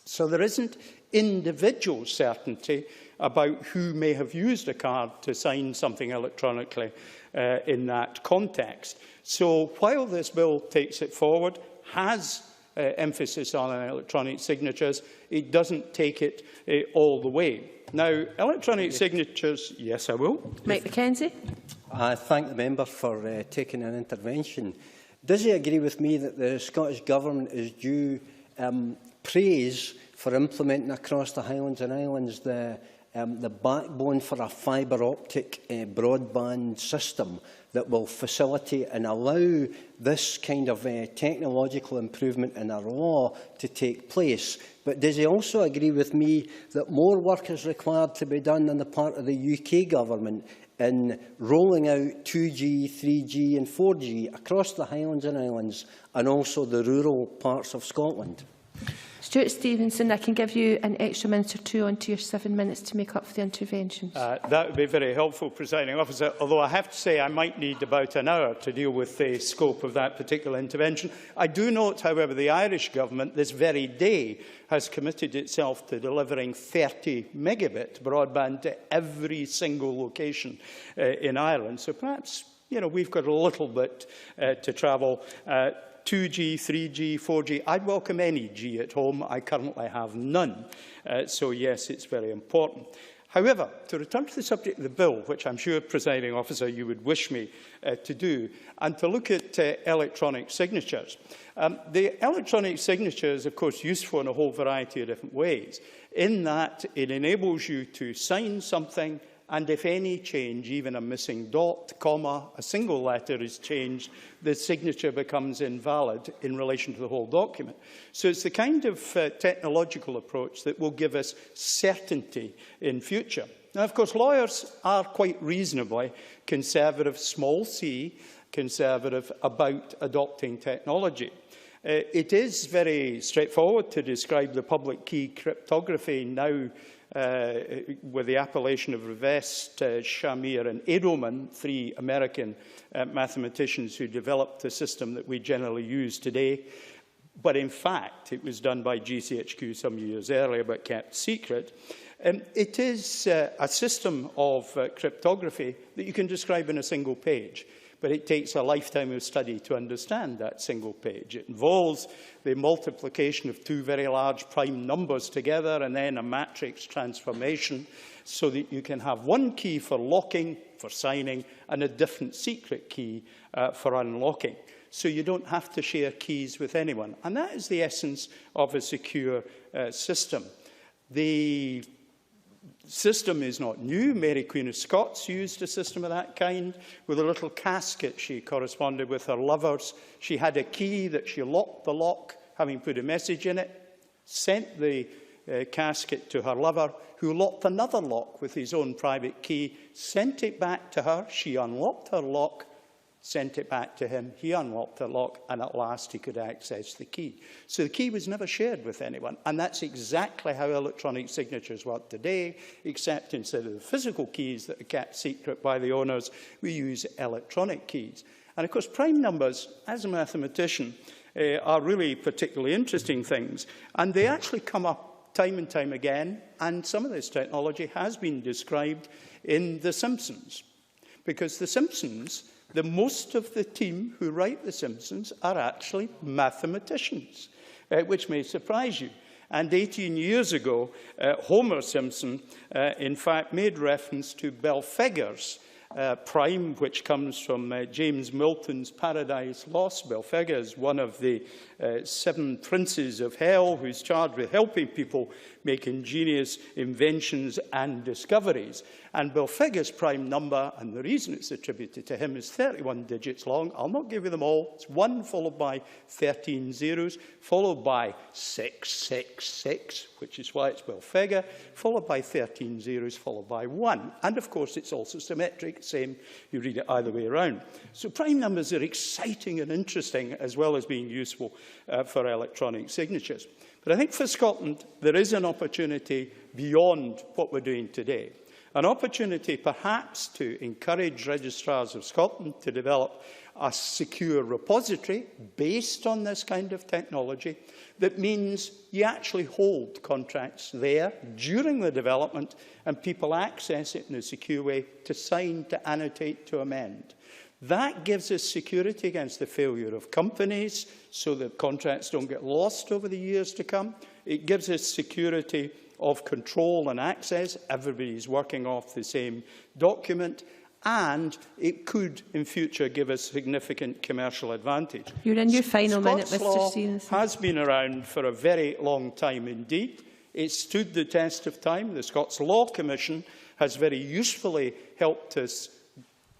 So there isn't individual certainty about who may have used a card to sign something electronically in that context. So while this bill takes it forward, has emphasis on electronic signatures, it doesn't take it all the way. Now, electronic signatures, yes, I will. Mike McKenzie. I thank the member for taking an intervention. Does he agree with me that the Scottish Government is due praise for implementing across the Highlands and Islands the backbone for a fibre optic broadband system that will facilitate and allow this kind of technological improvement in our law to take place? But does he also agree with me that more work is required to be done on the part of the UK Government in rolling out 2G, 3G and 4G across the Highlands and Islands and also the rural parts of Scotland? Stewart Stevenson, I can give you an extra minute or two onto your 7 minutes to make up for the interventions. That would be very helpful, Presiding Officer, although I have to say I might need about an hour to deal with the scope of that particular intervention. I do note, however, the Irish Government this very day has committed itself to delivering 30 megabit broadband to every single location in Ireland. So perhaps, we've got a little bit to travel. 2G, 3G, 4G. I'd welcome any G at home. I currently have none. So, yes, it's very important. However, to return to the subject of the bill, which I'm sure, Presiding Officer, you would wish me to do, and to look at electronic signatures. The electronic signature is, of course, useful in a whole variety of different ways, in that it enables you to sign something, and if any change, even a missing dot, comma, a single letter is changed, the signature becomes invalid in relation to the whole document. So it's the kind of technological approach that will give us certainty in future. Now, of course, lawyers are quite reasonably conservative, small c, conservative about adopting technology. It is very straightforward to describe the public key cryptography now with the appellation of Rivest, Shamir and Edelman, 3 American mathematicians who developed the system that we generally use today. But in fact, it was done by GCHQ some years earlier, but kept secret. It is a system of cryptography that you can describe in a single page. But it takes a lifetime of study to understand that single page. It involves the multiplication of 2 very large prime numbers together and then a matrix transformation so that you can have one key for locking, for signing, and a different secret key for unlocking. So you don't have to share keys with anyone. And that is the essence of a secure system. The system is not new. Mary Queen of Scots used a system of that kind. With a little casket, she corresponded with her lovers. She had a key that she locked the lock, having put a message in it, sent the casket to her lover, who locked another lock with his own private key, sent it back to her. She unlocked her lock, sent it back to him. He unlocked the lock, and at last he could access the key. So the key was never shared with anyone, and that's exactly how electronic signatures work today, except instead of the physical keys that are kept secret by the owners, we use electronic keys. And of course, prime numbers, as a mathematician, are really particularly interesting things, and they actually come up time and time again, and some of this technology has been described in The Simpsons, because The Simpsons, most of the team who write The Simpsons are actually mathematicians, which may surprise you. And 18 years ago, Homer Simpson, in fact, made reference to Belphegor's prime, which comes from James Milton's Paradise Lost. Belphegor is one of the 7 princes of hell who's charged with helping people make ingenious inventions and discoveries. And Belphegor's prime number, and the reason it's attributed to him, is 31 digits long. I'll not give you them all. It's 1 followed by 13 zeros, followed by 666, which is why it's Belphegor, followed by 13 zeros, followed by 1. And, of course, it's also symmetric. Same, you read it either way around. So prime numbers are exciting and interesting, as well as being useful for electronic signatures. But I think for Scotland, there is an opportunity beyond what we're doing today. An opportunity perhaps to encourage registrars of Scotland to develop a secure repository based on this kind of technology that means you actually hold contracts there during the development and people access it in a secure way to sign, to annotate, to amend. That gives us security against the failure of companies so that contracts don't get lost over the years to come. It gives us security of control and access. Everybody's working off the same document. And it could, in future, give us significant commercial advantage. You're in your final minute, Scots Mr. law Stevenson. has been around for a very long time indeed. It stood the test of time. The Scots Law Commission has very usefully helped us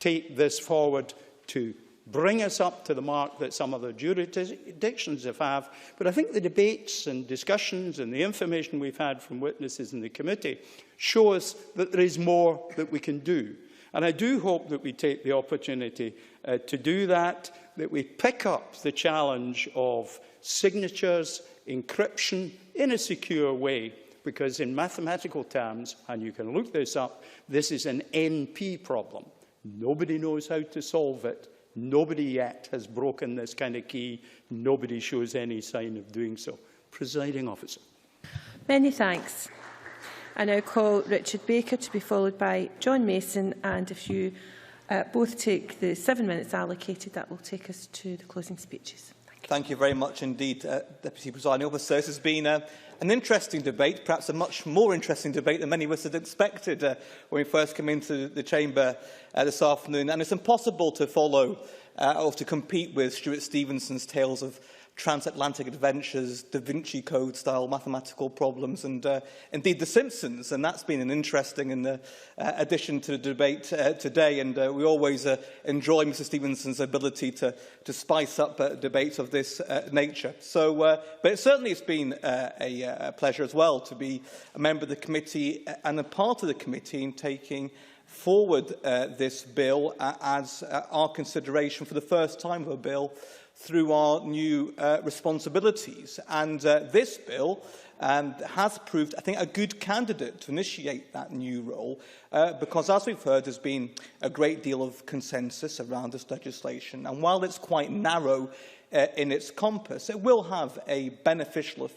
take this forward to bring us up to the mark that some other jurisdictions have. But I think the debates and discussions and the information we've had from witnesses in the committee show us that there is more that we can do. And I do hope that we take the opportunity to do that, that we pick up the challenge of signatures, encryption in a secure way, because in mathematical terms, and you can look this up, this is an NP problem. Nobody knows how to solve it. Nobody yet has broken this kind of key. Nobody shows any sign of doing so. Presiding Officer. Many thanks. I now call Richard Baker to be followed by John Mason, and if you both take the 7 minutes allocated, that will take us to the closing speeches. Thank you very much indeed, Deputy Presiding Officer. This has been an interesting debate, perhaps a much more interesting debate than many of us had expected when we first came into the Chamber this afternoon. And it's impossible to follow or to compete with Stewart Stevenson's tales of transatlantic adventures, Da Vinci Code-style mathematical problems, and indeed The Simpsons. And that's been an interesting addition to the debate today. And we always enjoy Mr Stevenson's ability to spice up debates of this nature. So, but certainly it's been a pleasure as well to be a member of the committee and a part of the committee in taking forward this bill as our consideration for the first time of a bill through our new responsibilities. And this bill has proved, I think, a good candidate to initiate that new role, because, as we've heard, there's been a great deal of consensus around this legislation. And while it's quite narrow in its compass, it will have a beneficial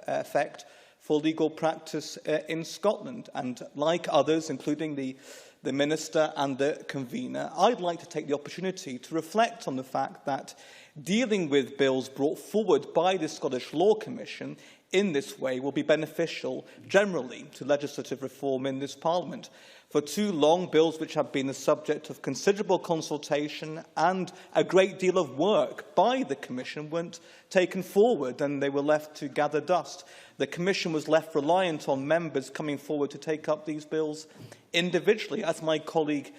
effect for legal practice in Scotland. And like others, including the Minister and the Convener, I'd like to take the opportunity to reflect on the fact that dealing with bills brought forward by the Scottish Law Commission in this way will be beneficial generally to legislative reform in this Parliament. For too long, bills which have been the subject of considerable consultation and a great deal of work by the Commission weren't taken forward, and they were left to gather dust. The Commission was left reliant on members coming forward to take up these bills individually, as my colleague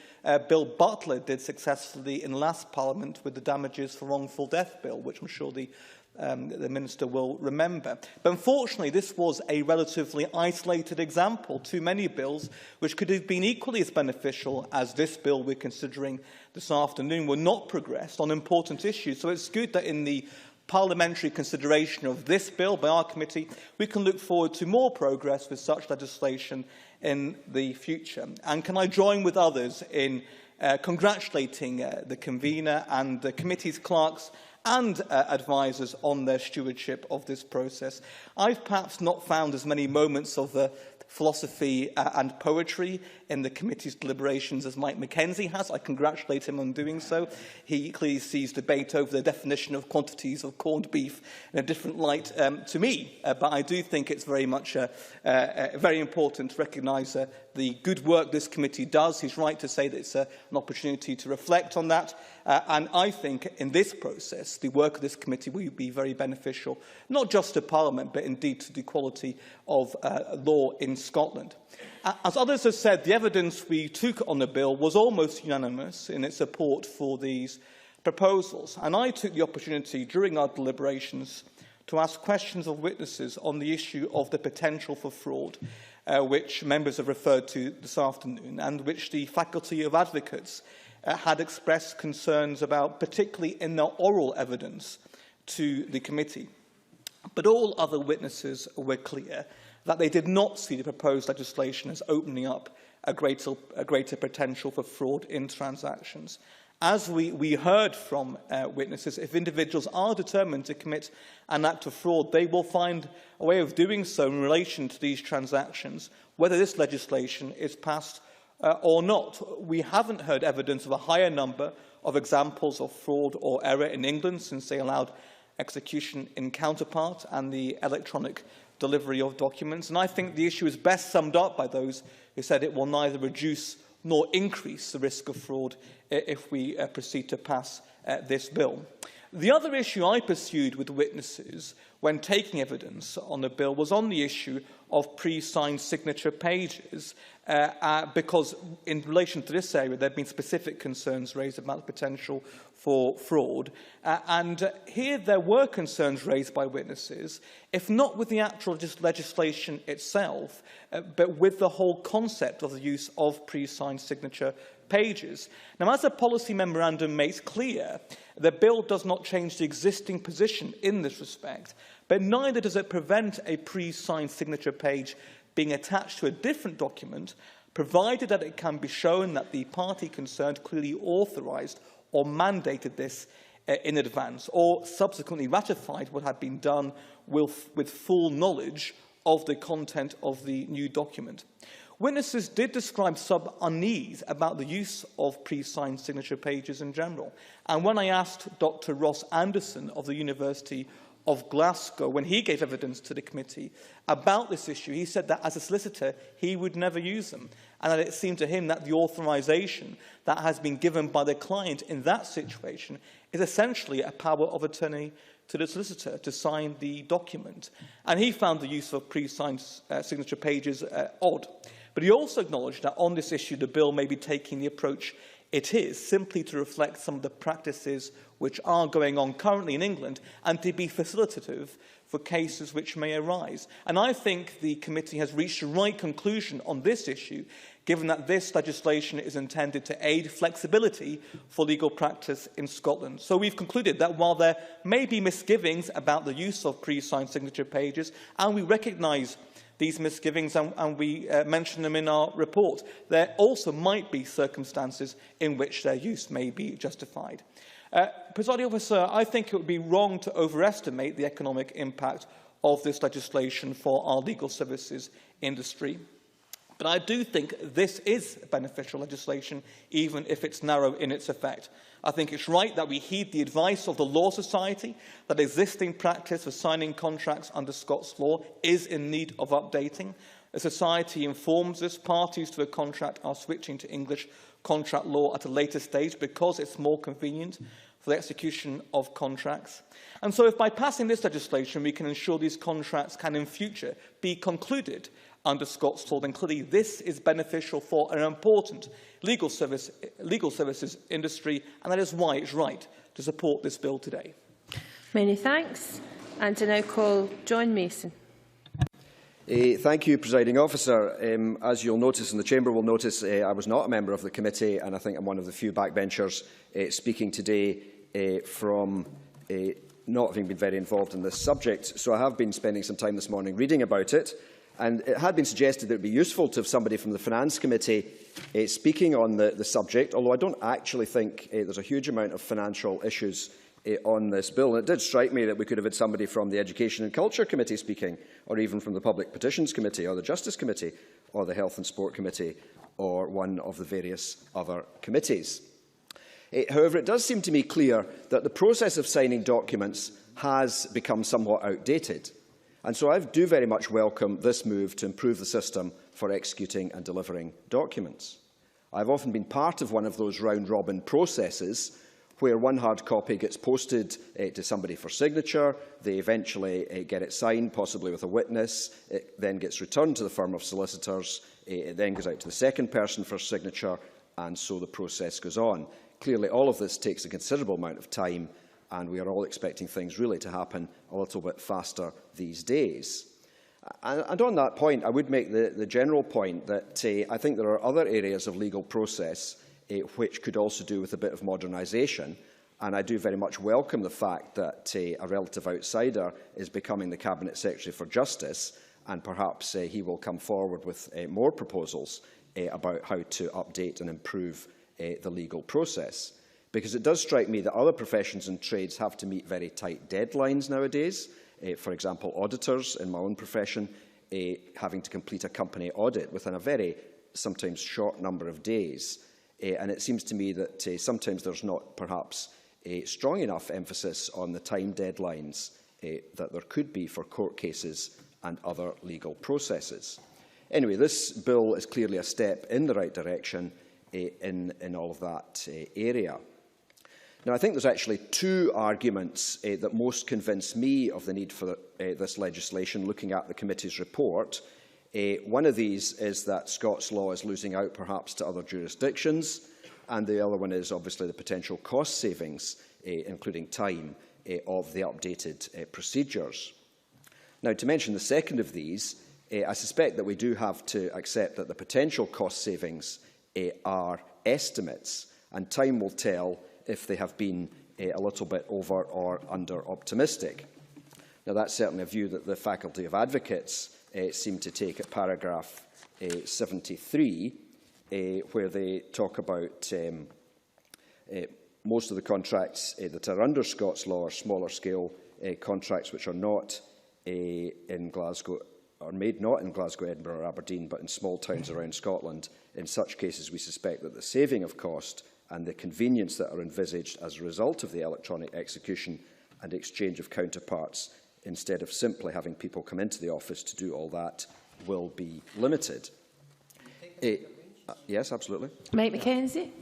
Bill Butler did successfully in last Parliament with the damages for wrongful death bill, which I'm sure the Minister will remember. But unfortunately, this was a relatively isolated example. Too many bills, which could have been equally as beneficial as this bill we're considering this afternoon, were not progressed on important issues. So it's good that in the parliamentary consideration of this bill by our committee, we can look forward to more progress with such legislation in the future. And can I join with others in congratulating the Convener and the committee's clerks and advisers on their stewardship of this process. I've perhaps not found as many moments of philosophy and poetry in the committee's deliberations as Mike Mackenzie has. I congratulate him on doing so. He clearly sees debate over the definition of quantities of corned beef in a different light to me, but I do think it's very much very important to recognise the good work this committee does. He's right to say that it's an opportunity to reflect on that, and I think in this process the work of this committee will be very beneficial, not just to Parliament but indeed to the quality of law in Scotland. As others have said, the evidence we took on the bill was almost unanimous in its support for these proposals, and I took the opportunity during our deliberations to ask questions of witnesses on the issue of the potential for fraud, which members have referred to this afternoon, and which the Faculty of Advocates had expressed concerns about, particularly in their oral evidence to the committee. But all other witnesses were clear that they did not see the proposed legislation as opening up a greater potential for fraud in transactions. As we heard from witnesses, if individuals are determined to commit an act of fraud, they will find a way of doing so in relation to these transactions, whether this legislation is passed or not. We haven't heard evidence of a higher number of examples of fraud or error in England since they allowed execution in counterpart and the electronic delivery of documents. And I think the issue is best summed up by those who said it will neither reduce nor increase the risk of fraud if we proceed to pass this bill. The other issue I pursued with witnesses when taking evidence on the bill was on the issue of pre-signed signature pages, because in relation to this area there have been specific concerns raised about the potential for fraud. And here there were concerns raised by witnesses, if not with the actual legislation itself, but with the whole concept of the use of pre-signed signature pages. Now, as the policy memorandum makes clear, the bill does not change the existing position in this respect, but neither does it prevent a pre-signed signature page being attached to a different document, provided that it can be shown that the party concerned clearly authorised or mandated this in advance, or subsequently ratified what had been done with full knowledge of the content of the new document. Witnesses did describe some unease about the use of pre-signed signature pages in general. And when I asked Dr. Ross Anderson of the University of Glasgow, when he gave evidence to the committee about this issue, he said that as a solicitor, he would never use them. And that it seemed to him that the authorisation that has been given by the client in that situation is essentially a power of attorney to the solicitor to sign the document. And he found the use of pre-signed signature pages odd. But he also acknowledged that on this issue, the bill may be taking the approach it is, simply to reflect some of the practices which are going on currently in England and to be facilitative for cases which may arise. And I think the committee has reached the right conclusion on this issue, given that this legislation is intended to aid flexibility for legal practice in Scotland. So we've concluded that while there may be misgivings about the use of pre-signed signature pages, and we recognise these misgivings and we mention them in our report, there also might be circumstances in which their use may be justified. Presiding Officer, I think it would be wrong to overestimate the economic impact of this legislation for our legal services industry. But I do think this is beneficial legislation, even if it's narrow in its effect. I think it's right that we heed the advice of the Law Society that existing practice for signing contracts under Scots law is in need of updating. The Society informs us parties to a contract are switching to English contract law at a later stage because it's more convenient for the execution of contracts. And so if by passing this legislation we can ensure these contracts can in future be concluded under Scots law, then clearly this is beneficial for an important legal services industry, and that is why it's right to support this bill today. Many thanks. And I now call John Mason. Thank you, Presiding Officer. As you'll notice, and the Chamber will notice, I was not a member of the committee, and I think I'm one of the few backbenchers speaking today from not having been very involved in this subject. So I have been spending some time this morning reading about it. And it had been suggested that it would be useful to have somebody from the Finance Committee speaking on the subject, although I don't actually think there's a huge amount of financial issues on this bill. And it did strike me that we could have had somebody from the Education and Culture Committee speaking, or even from the Public Petitions Committee, or the Justice Committee, or the Health and Sport Committee, or one of the various other committees. However, it does seem to me clear that the process of signing documents has become somewhat outdated. And so I do very much welcome this move to improve the system for executing and delivering documents. I've often been part of one of those round-robin processes where one hard copy gets posted to somebody for signature, they eventually get it signed, possibly with a witness, it then gets returned to the firm of solicitors, it then goes out to the second person for signature, and so the process goes on. Clearly, all of this takes a considerable amount of time, and we are all expecting things really to happen a little bit faster these days. And on that point, I would make the general point that I think there are other areas of legal process which could also do with a bit of modernisation. And I do very much welcome the fact that a relative outsider is becoming the Cabinet Secretary for Justice, and perhaps he will come forward with more proposals about how to update and improve the legal process. Because it does strike me that other professions and trades have to meet very tight deadlines nowadays. For example, auditors in my own profession having to complete a company audit within a very sometimes short number of days. And it seems to me that sometimes there's not perhaps a strong enough emphasis on the time deadlines that there could be for court cases and other legal processes. Anyway, this bill is clearly a step in the right direction in all of that area. Now, I think there's actually two arguments that most convince me of the need for this legislation, looking at the committee's report. One of these is that Scots law is losing out perhaps to other jurisdictions, and the other one is obviously the potential cost savings, including time, of the updated procedures. Now, to mention the second of these, I suspect that we do have to accept that the potential cost savings are estimates, and time will tell if they have been a little bit over or under optimistic. Now, that's certainly a view that the Faculty of Advocates seem to take at paragraph 73, where they talk about most of the contracts that are under Scots law are smaller scale contracts which are not in Glasgow, are made not in Glasgow, Edinburgh or Aberdeen, but in small towns around Scotland. In such cases, we suspect that the saving of cost and the convenience that are envisaged as a result of the electronic execution and exchange of counterparts, instead of simply having people come into the office to do all that, will be limited. Yes, absolutely. Mike Mackenzie.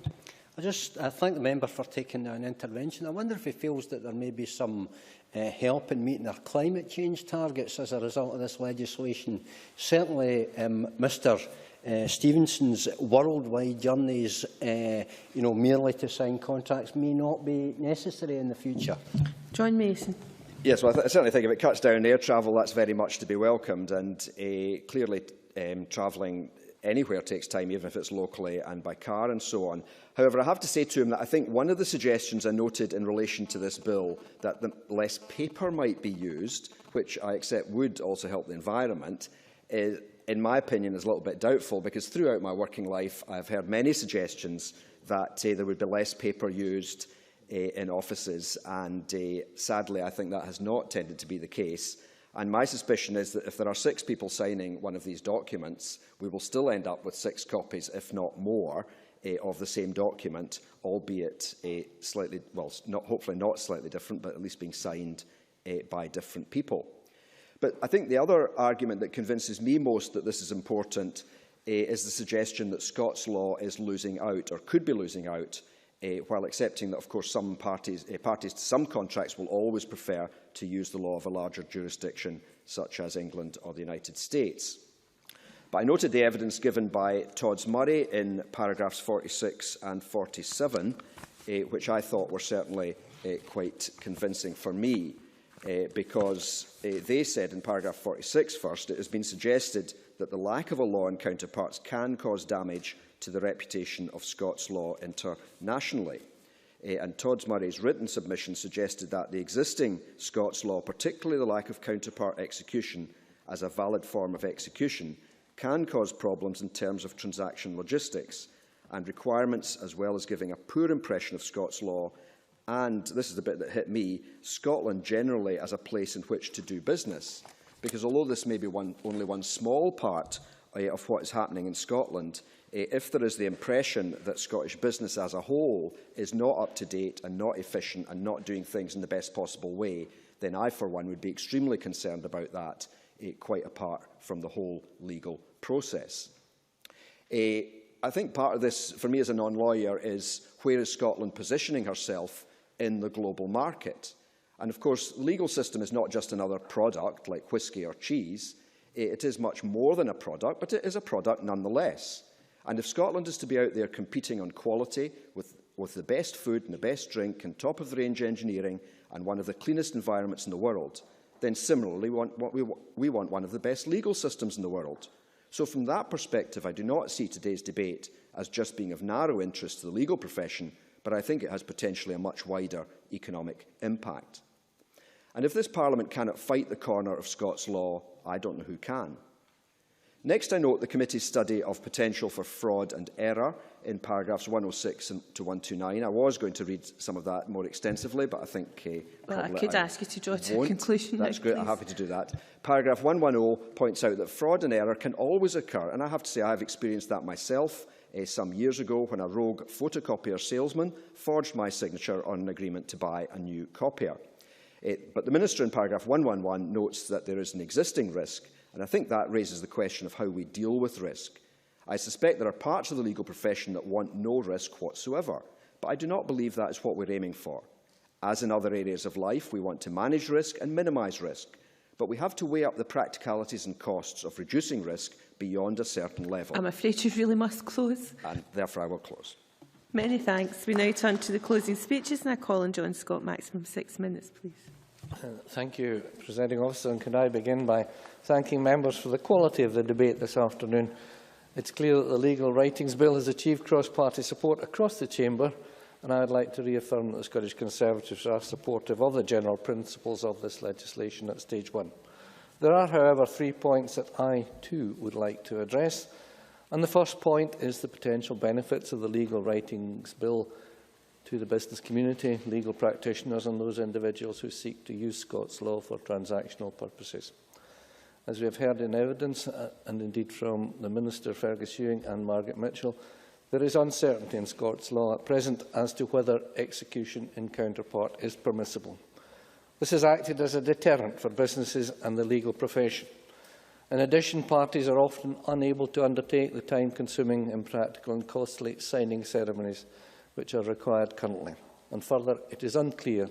I thank the member for taking an intervention. I wonder if he feels that there may be some help in meeting our climate change targets as a result of this legislation. Certainly, Mr Stevenson's worldwide journeys, merely to sign contracts, may not be necessary in the future. John Mason. Yes, well, I certainly think if it cuts down air travel, that's very much to be welcomed. And clearly, travelling anywhere takes time, even if it's locally and by car and so on. However, I have to say to him that I think one of the suggestions I noted in relation to this bill, that less paper might be used, which I accept would also help the environment, in my opinion, is a little bit doubtful, because throughout my working life, I've heard many suggestions that there would be less paper used in offices, and sadly, I think that has not tended to be the case. And my suspicion is that if there are 6 people signing one of these documents, we will still end up with 6 copies, if not more, of the same document, albeit slightly, well, hopefully not slightly different, but at least being signed by different people. But I think the other argument that convinces me most that this is important is the suggestion that Scots law is losing out, or could be losing out, while accepting that, of course, some parties to some contracts will always prefer to use the law of a larger jurisdiction, such as England or the United States. But I noted the evidence given by Todd Murray in paragraphs 46 and 47, which I thought were certainly quite convincing for me, because they said in paragraph 46 first, it has been suggested that the lack of a law and counterparts can cause damage to the reputation of Scots law internationally. And Todd Murray's written submission suggested that the existing Scots law, particularly the lack of counterpart execution as a valid form of execution, can cause problems in terms of transaction logistics and requirements, as well as giving a poor impression of Scots law and, this is the bit that hit me, Scotland generally as a place in which to do business. Because although this may be only one small part of what is happening in Scotland, if there is the impression that Scottish business as a whole is not up to date and not efficient and not doing things in the best possible way, then I, for one, would be extremely concerned about that, quite apart from the whole legal process. I think part of this, for me as a non-lawyer, is where is Scotland positioning herself in the global market? And of course, the legal system is not just another product like whisky or cheese. It is much more than a product, but it is a product nonetheless. And if Scotland is to be out there competing on quality with the best food and the best drink and top-of-the-range engineering and one of the cleanest environments in the world, then similarly we want one of the best legal systems in the world. So from that perspective, I do not see today's debate as just being of narrow interest to the legal profession, but I think it has potentially a much wider economic impact. And if this Parliament cannot fight the corner of Scots law, I don't know who can. Next, I note the committee's study of potential for fraud and error in paragraphs 106 to 129. I was going to read some of that more extensively, but I think I could ask you to draw to a conclusion. That's now, great. please. I'm happy to do that. Paragraph 110 points out that fraud and error can always occur, and I have to say I have experienced that myself some years ago when a rogue photocopier salesman forged my signature on an agreement to buy a new copier. But the Minister in paragraph 111 notes that there is an existing risk, and I think that raises the question of how we deal with risk. I suspect there are parts of the legal profession that want no risk whatsoever, but I do not believe that is what we're aiming for. As in other areas of life, we want to manage risk and minimise risk, but we have to weigh up the practicalities and costs of reducing risk beyond a certain level. I'm afraid you really must close. And therefore I will close. Many thanks. We now turn to the closing speeches, and I call on John Scott, maximum 6 minutes, please. Thank you, Presiding Officer, and can I begin by thanking members for the quality of the debate this afternoon. It's clear that the Legal Writings Bill has achieved cross-party support across the Chamber, and I would like to reaffirm that the Scottish Conservatives are supportive of the general principles of this legislation at stage 1. There are, however, 3 points that I, too, would like to address. And the first point is the potential benefits of the Legal Writings Bill to the business community, legal practitioners and those individuals who seek to use Scots law for transactional purposes. As we have heard in evidence, and indeed from the Minister Fergus Ewing and Margaret Mitchell, there is uncertainty in Scots law at present as to whether execution in counterpart is permissible. This has acted as a deterrent for businesses and the legal profession. In addition, parties are often unable to undertake the time-consuming, impractical and costly signing ceremonies which are required currently. And further, it is unclear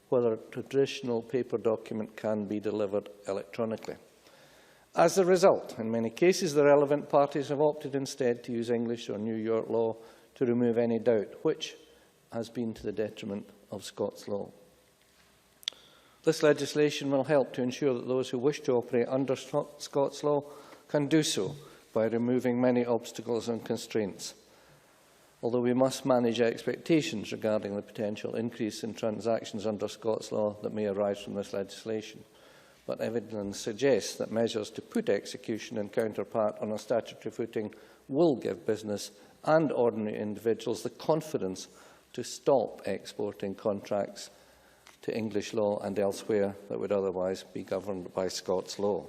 whether a traditional paper document can be delivered electronically. As a result, in many cases, the relevant parties have opted instead to use English or New York law to remove any doubt, which has been to the detriment of Scots law. This legislation will help to ensure that those who wish to operate under Scots law can do so by removing many obstacles and constraints. Although we must manage expectations regarding the potential increase in transactions under Scots law that may arise from this legislation. But evidence suggests that measures to put execution and counterpart on a statutory footing will give business and ordinary individuals the confidence to stop exporting contracts to English law and elsewhere that would otherwise be governed by Scots law.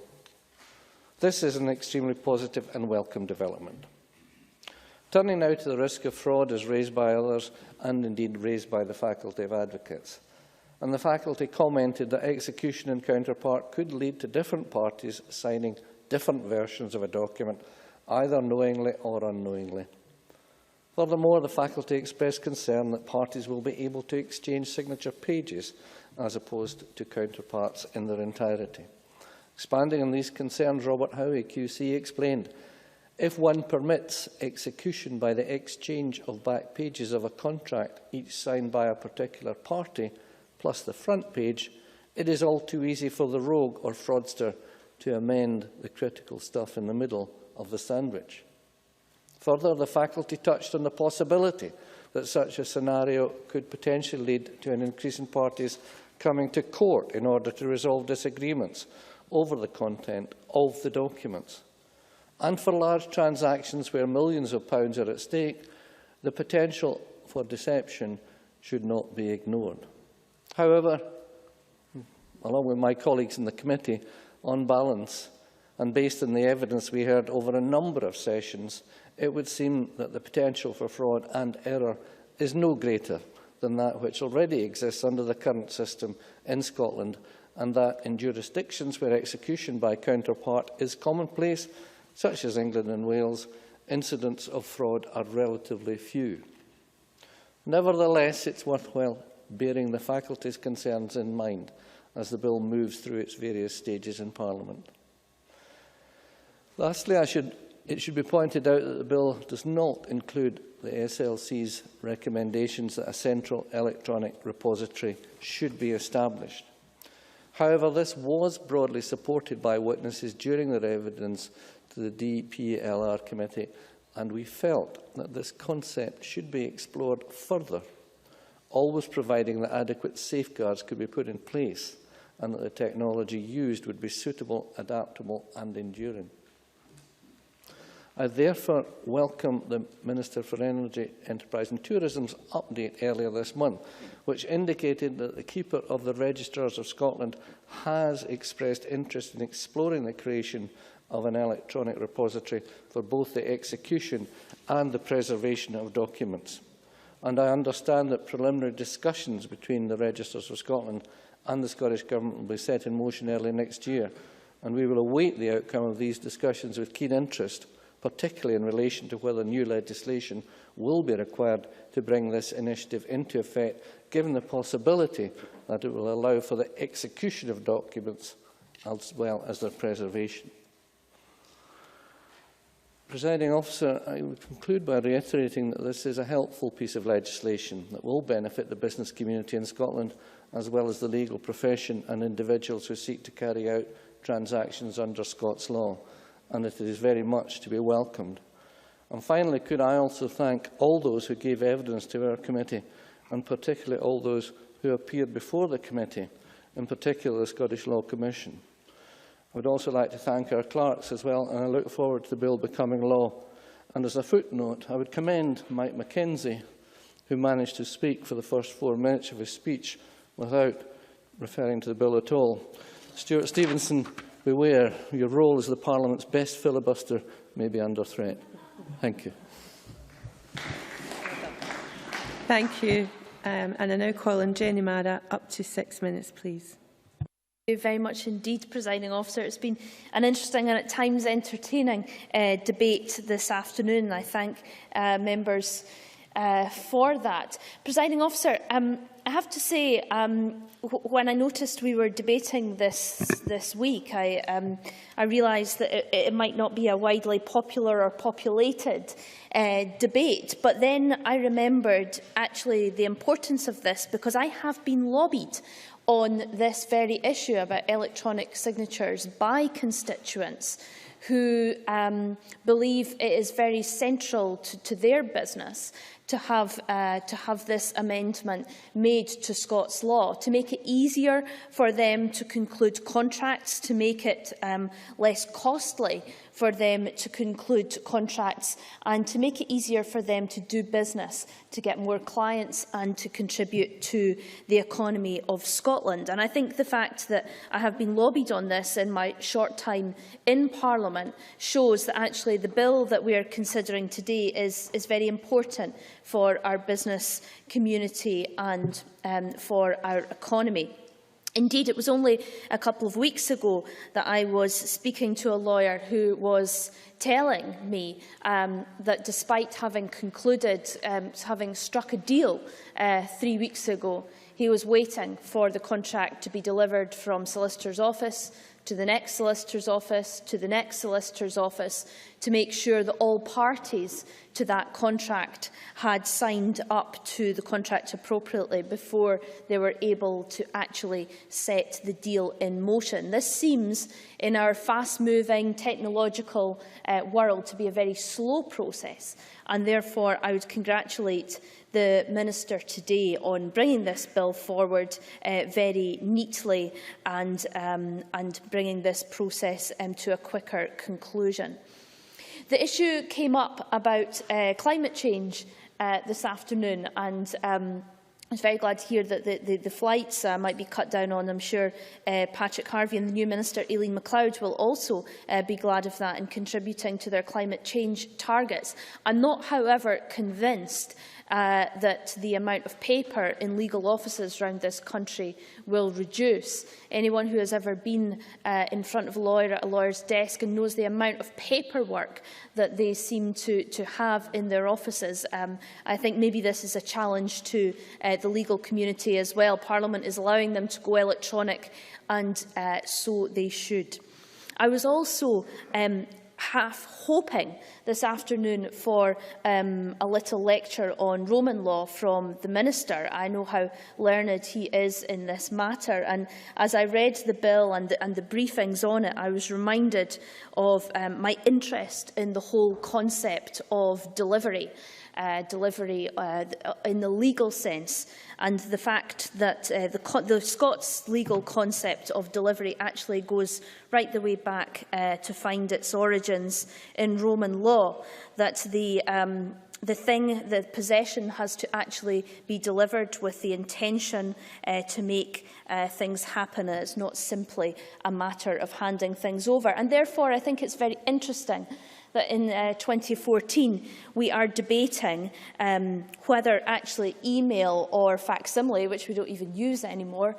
This is an extremely positive and welcome development. Turning now to the risk of fraud as raised by others and indeed raised by the Faculty of Advocates. And the Faculty commented that execution and counterpart could lead to different parties signing different versions of a document, either knowingly or unknowingly. Furthermore, the Faculty expressed concern that parties will be able to exchange signature pages as opposed to counterparts in their entirety. Expanding on these concerns, Robert Howie, QC, explained, if one permits execution by the exchange of back pages of a contract, each signed by a particular party, plus the front page, it is all too easy for the rogue or fraudster to amend the critical stuff in the middle of the sandwich. Further, the Faculty touched on the possibility that such a scenario could potentially lead to an increase in parties coming to court in order to resolve disagreements over the content of the documents. And for large transactions where millions of pounds are at stake, the potential for deception should not be ignored. However, along with my colleagues in the committee, on balance, and based on the evidence we heard over a number of sessions, it would seem that the potential for fraud and error is no greater than that which already exists under the current system in Scotland, and that in jurisdictions where execution by counterpart is commonplace, such as England and Wales, incidents of fraud are relatively few. Nevertheless, it's worthwhile bearing the faculty's concerns in mind as the bill moves through its various stages in Parliament. Lastly, it should be pointed out that the bill does not include the SLC's recommendations that a central electronic repository should be established. However, this was broadly supported by witnesses during their evidence to the DPLR committee, and we felt that this concept should be explored further, always providing that adequate safeguards could be put in place and that the technology used would be suitable, adaptable and enduring. I therefore welcome the Minister for Energy, Enterprise and Tourism's update earlier this month, which indicated that the Keeper of the Registrars of Scotland has expressed interest in exploring the creation of an electronic repository for both the execution and the preservation of documents. And I understand that preliminary discussions between the Registrars of Scotland and the Scottish Government will be set in motion early next year, and we will await the outcome of these discussions with keen interest, particularly in relation to whether new legislation will be required to bring this initiative into effect, given the possibility that it will allow for the execution of documents as well as their preservation. Presiding Officer, I would conclude by reiterating that this is a helpful piece of legislation that will benefit the business community in Scotland, as well as the legal profession and individuals who seek to carry out transactions under Scots law, and it is very much to be welcomed. And finally, could I also thank all those who gave evidence to our committee, and particularly all those who appeared before the committee, in particular the Scottish Law Commission. I would also like to thank our clerks as well, and I look forward to the bill becoming law. And as a footnote, I would commend Mike Mackenzie, who managed to speak for the first 4 minutes of his speech without referring to the bill at all. Stewart Stevenson, beware, your role as the Parliament's best filibuster may be under threat. Thank you. Thank you. And I now call on Jenny Mara, up to 6 minutes, please. Thank you very much indeed, Presiding Officer. It's been an interesting and at times entertaining debate this afternoon. I thank members for that. Presiding Officer, I have to say, when I noticed we were debating this week, I realised that it might not be a widely popular or populated debate. But then I remembered actually the importance of this, because I have been lobbied on this very issue about electronic signatures by constituents who believe it is very central to their business to have this amendment made to Scots law, to make it easier for them to conclude contracts, to make it less costly for them to conclude contracts, and to make it easier for them to do business, to get more clients and to contribute to the economy of Scotland. And I think the fact that I have been lobbied on this in my short time in Parliament shows that actually the bill that we are considering today is very important for our business community and for our economy. Indeed, it was only a couple of weeks ago that I was speaking to a lawyer who was telling me that despite having concluded, having struck a deal 3 weeks ago, he was waiting for the contract to be delivered from solicitor's office to the next solicitor's office, to the next solicitor's office, to make sure that all parties to that contract had signed up to the contract appropriately before they were able to actually set the deal in motion. This seems, in our fast-moving technological world, to be a very slow process, and therefore I would congratulate the Minister today on bringing this bill forward very neatly and bringing this process to a quicker conclusion. The issue came up about climate change this afternoon, and I was very glad to hear that the flights might be cut down on. I'm sure Patrick Harvey and the new Minister, Aileen MacLeod, will also be glad of that in contributing to their climate change targets. I'm not, however, convinced that the amount of paper in legal offices around this country will reduce. Anyone who has ever been in front of a lawyer at a lawyer's desk and knows the amount of paperwork that they seem to have in their offices, I think maybe this is a challenge to the legal community as well. Parliament is allowing them to go electronic, and so they should. I was also half hoping this afternoon for a little lecture on Roman law from the Minister. I know how learned he is in this matter, and as I read the bill and the briefings on it, I was reminded of my interest in the whole concept of delivery in the legal sense, and the fact that the Scots legal concept of delivery actually goes right the way back to find its origins in Roman law, that the possession has to actually be delivered with the intention to make things happen, and it's not simply a matter of handing things over. And therefore, I think it's very interesting that in 2014 we are debating whether actually email or facsimile, which we don't even use anymore,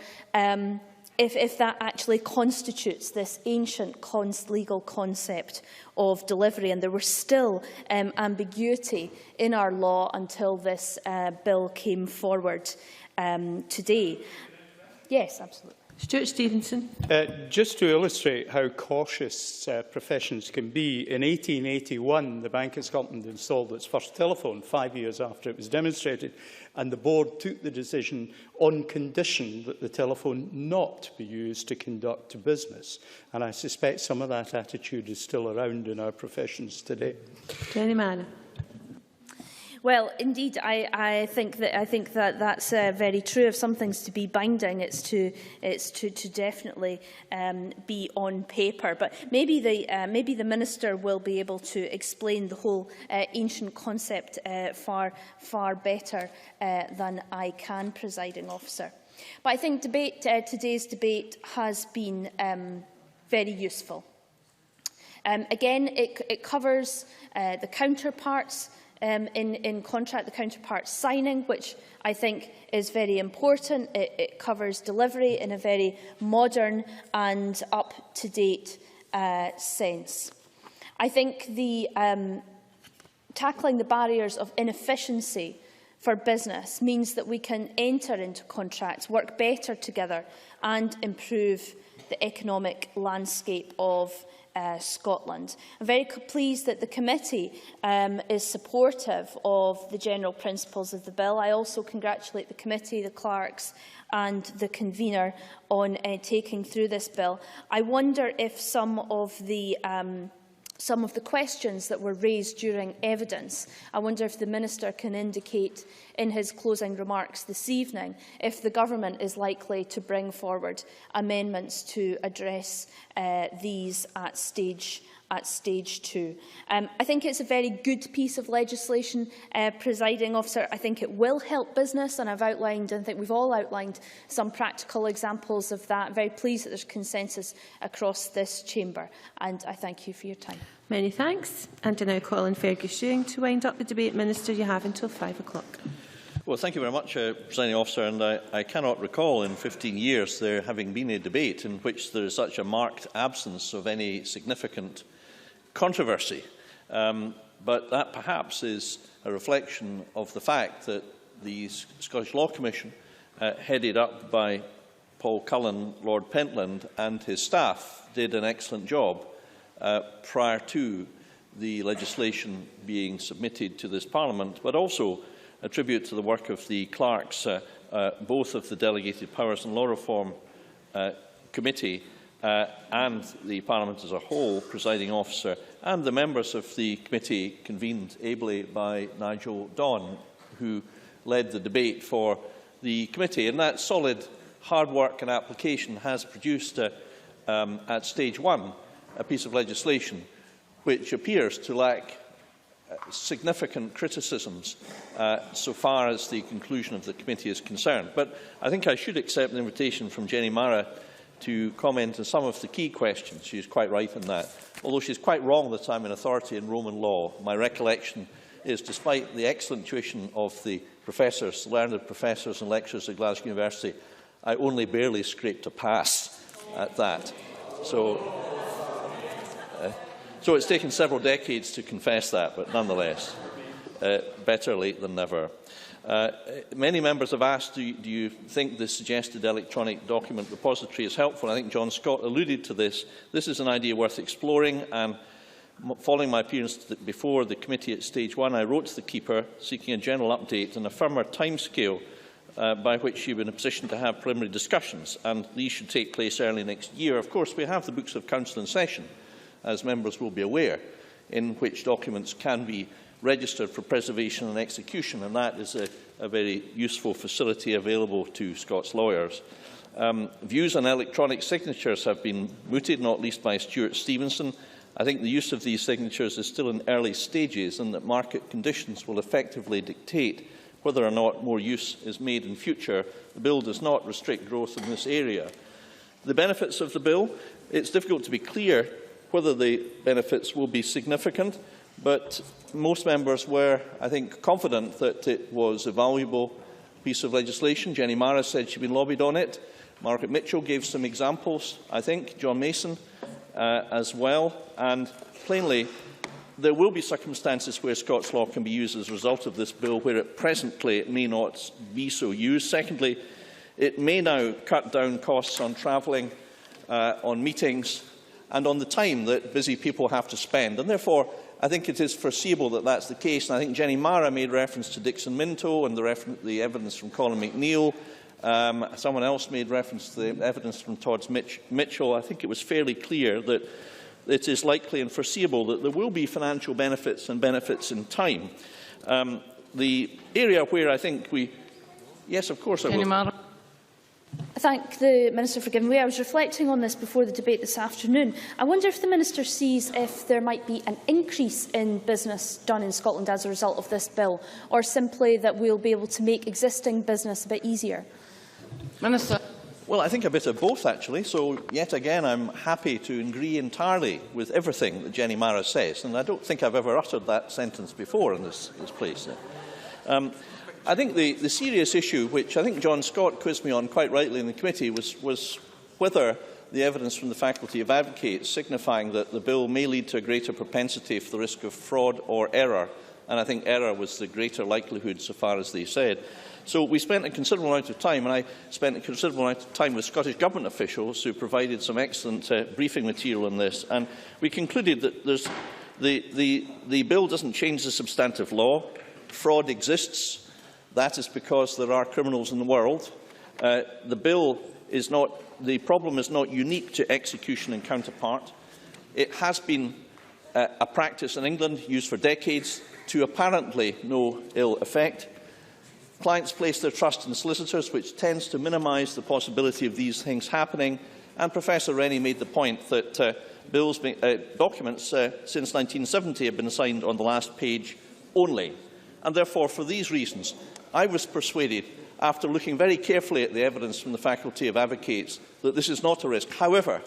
if that actually constitutes this ancient legal concept of delivery. And there was still ambiguity in our law until this bill came forward today. Yes, absolutely. Stewart Stevenson. Just to illustrate how cautious professions can be, in 1881 the Bank of Scotland installed its first telephone, 5 years after it was demonstrated, and the board took the decision on condition that the telephone not be used to conduct business. And I suspect some of that attitude is still around in our professions today. Jenny Mann. Well, indeed, I think that that's very true. If something's to be binding, it's to definitely be on paper. But maybe the Minister will be able to explain the whole ancient concept far better than I can, Presiding Officer. But I think today's debate has been very useful. Again, it covers the counterparts. In contract, the counterpart signing, which I think is very important. It covers delivery in a very modern and up-to-date sense. I think tackling the barriers of inefficiency for business means that we can enter into contracts, work better together and improve the economic landscape of Scotland. I'm very pleased that the committee is supportive of the general principles of the bill. I also congratulate the committee, the clerks and the convener on taking through this bill. I wonder if some of the questions that were raised during evidence, I wonder if the Minister can indicate in his closing remarks this evening if the Government is likely to bring forward amendments to address these at stage 2. I think it's a very good piece of legislation, Presiding Officer. I think it will help business, and I've outlined, and I think we've all outlined, some practical examples of that. I'm very pleased that there's consensus across this chamber, and I thank you for your time. Many thanks. And I now call on Fergus Ewing to wind up the debate. Minister, you have until 5 o'clock. Well, thank you very much, Presiding Officer. And I cannot recall in 15 years there having been a debate in which there is such a marked absence of any significant controversy. But that perhaps is a reflection of the fact that the Scottish Law Commission, headed up by Paul Cullen, Lord Pentland and his staff, did an excellent job prior to the legislation being submitted to this Parliament, but also a tribute to the work of the clerks, both of the Delegated Powers and Law Reform Committee and the Parliament as a whole, Presiding Officer, and the members of the committee convened ably by Nigel Dawn, who led the debate for the committee. And that solid hard work and application has produced, at stage 1, a piece of legislation which appears to lack significant criticisms so far as the conclusion of the committee is concerned. But I think I should accept the invitation from Jenny Mara to comment on some of the key questions. She is quite right in that. Although she is quite wrong that I am an authority in Roman law, my recollection is, despite the excellent tuition of the professors, learned professors and lecturers at Glasgow University, I only barely scraped a pass at that. So it's taken several decades to confess that, but nonetheless, better late than never. Many members have asked, do you think the suggested electronic document repository is helpful? I think John Scott alluded to this. This is an idea worth exploring, and following my appearance before the committee at stage 1, I wrote to the Keeper seeking a general update and a firmer timescale by which she would be in a position to have preliminary discussions, and these should take place early next year. Of course, we have the Books of Council in session, as members will be aware, in which documents can be registered for preservation and execution, and that is a very useful facility available to Scots lawyers. Views on electronic signatures have been mooted, not least by Stewart Stevenson. I think the use of these signatures is still in early stages, and that market conditions will effectively dictate whether or not more use is made in future. The bill does not restrict growth in this area. The benefits of the bill, it's difficult to be clear whether the benefits will be significant, but most members were, I think, confident that it was a valuable piece of legislation. Jenny Mara said she'd been lobbied on it. Margaret Mitchell gave some examples, I think, John Mason as well, and plainly there will be circumstances where Scots law can be used as a result of this bill, where at presently it may not be so used. Secondly, it may now cut down costs on travelling, on meetings, and on the time that busy people have to spend. And therefore, I think it is foreseeable that that's the case. And I think Jenny Mara made reference to Dixon Minto and the evidence from Colin McNeill. Someone else made reference to the evidence from Todd Mitchell. I think it was fairly clear that it is likely and foreseeable that there will be financial benefits and benefits in time. The area where I think we... Yes, of course I will. I thank the Minister for giving way. I was reflecting on this before the debate this afternoon. I wonder if the Minister sees if there might be an increase in business done in Scotland as a result of this bill, or simply that we'll be able to make existing business a bit easier. Minister. Well, I think a bit of both, actually. So, yet again, I'm happy to agree entirely with everything that Jenny Mara says, and I don't think I've ever uttered that sentence before in this place. I think the serious issue, which I think John Scott quizzed me on quite rightly in the committee, was whether the evidence from the Faculty of Advocates signifying that the bill may lead to a greater propensity for the risk of fraud or error, and I think error was the greater likelihood so far as they said. So we spent a considerable amount of time, and I spent a considerable amount of time with Scottish Government officials who provided some excellent briefing material on this, and we concluded that the bill doesn't change the substantive law. Fraud exists. That is because there are criminals in the world. The problem is not unique to execution and counterpart. It has been a practice in England used for decades to apparently no ill effect. Clients place their trust in solicitors, which tends to minimise the possibility of these things happening. And Professor Rennie made the point that documents since 1970 have been signed on the last page only. And therefore, for these reasons, I was persuaded, after looking very carefully at the evidence from the Faculty of Advocates, that this is not a risk. However,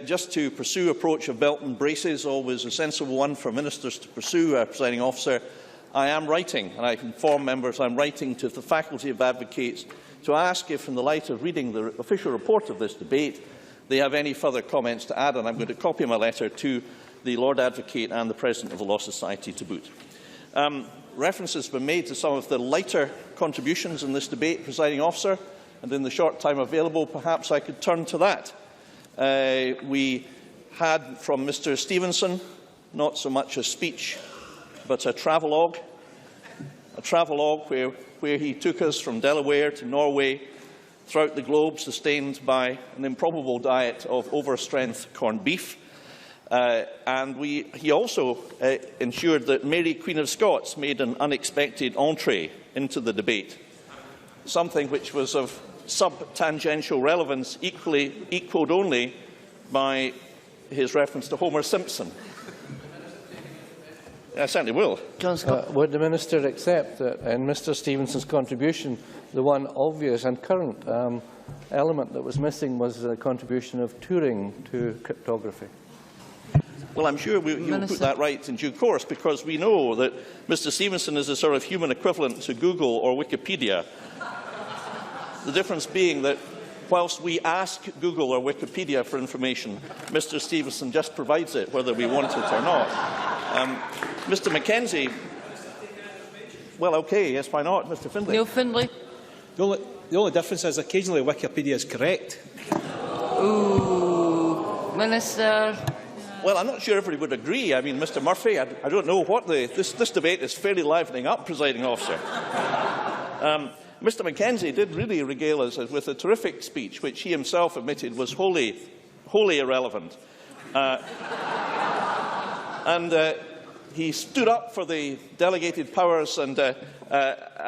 just to pursue the approach of belt and braces, always a sensible one for ministers to pursue, Presiding Officer, I am writing, and I inform members I am writing to the Faculty of Advocates to ask if, in the light of reading the official report of this debate, they have any further comments to add, and I am going to copy my letter to the Lord Advocate and the President of the Law Society to boot. References have been made to some of the lighter contributions in this debate, Presiding Officer, and in the short time available, perhaps I could turn to that. We had from Mr Stevenson not so much a speech, but a travelogue where he took us from Delaware to Norway, throughout the globe, sustained by an improbable diet of overstrength corned beef. And he also ensured that Mary, Queen of Scots, made an unexpected entree into the debate, something which was of sub-tangential relevance, equalled only by his reference to Homer Simpson. I certainly will. Would the Minister accept that in Mr Stevenson's contribution, the one obvious and current element that was missing was the contribution of Turing to cryptography? Well, I'm sure you'll put that right in due course, because we know that Mr Stevenson is a sort of human equivalent to Google or Wikipedia. The difference being that whilst we ask Google or Wikipedia for information, Mr Stevenson just provides it, whether we want it or not. Mr Mackenzie, well, OK, yes, why not? Mr Findlay. Neil Findlay. The only difference is occasionally Wikipedia is correct. Ooh, Minister. Well, I'm not sure everybody would agree. I mean, Mr Murphy, I don't know what this debate is fairly livening up, presiding officer. Mr Mackenzie did really regale us with a terrific speech, which he himself admitted was wholly irrelevant. He stood up for the delegated powers and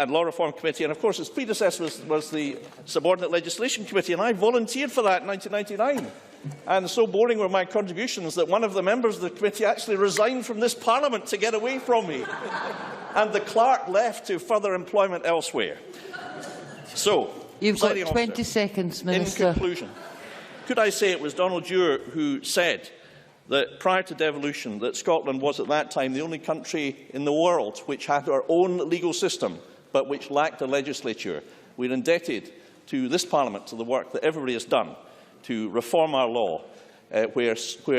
Law Reform Committee, and of course his predecessor was the Subordinate Legislation Committee, and I volunteered for that in 1999. And so boring were my contributions that one of the members of the committee actually resigned from this Parliament to get away from me, and the clerk left to further employment elsewhere. So, you've got 20 seconds, Minister. In conclusion, could I say it was Donald Stewart who said that prior to devolution, that Scotland was at that time the only country in the world which had our own legal system, but which lacked a legislature? We're indebted to this Parliament, to the work that everybody has done to reform our law, where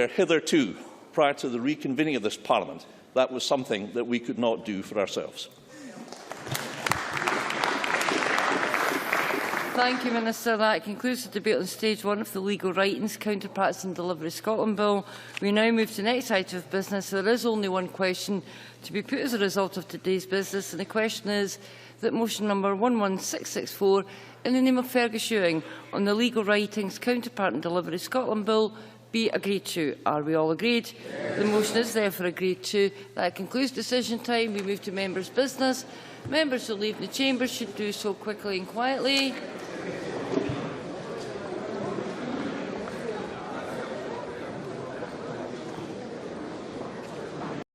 hitherto, prior to the reconvening of this Parliament, that was something that we could not do for ourselves. Thank you, Minister. That concludes the debate on stage 1 of the Legal Writings, Counterparts and Delivery Scotland Bill. We now move to the next item of business. There is only one question to be put as a result of today's business, and the question is that motion number 11664, in the name of Fergus Ewing, on the Legal Writings, Counterpart and Delivery Scotland Bill, be agreed to. Are we all agreed? Yes. The motion is therefore agreed to. That concludes decision time. We move to members' business. Members who leave the chamber should do so quickly and quietly.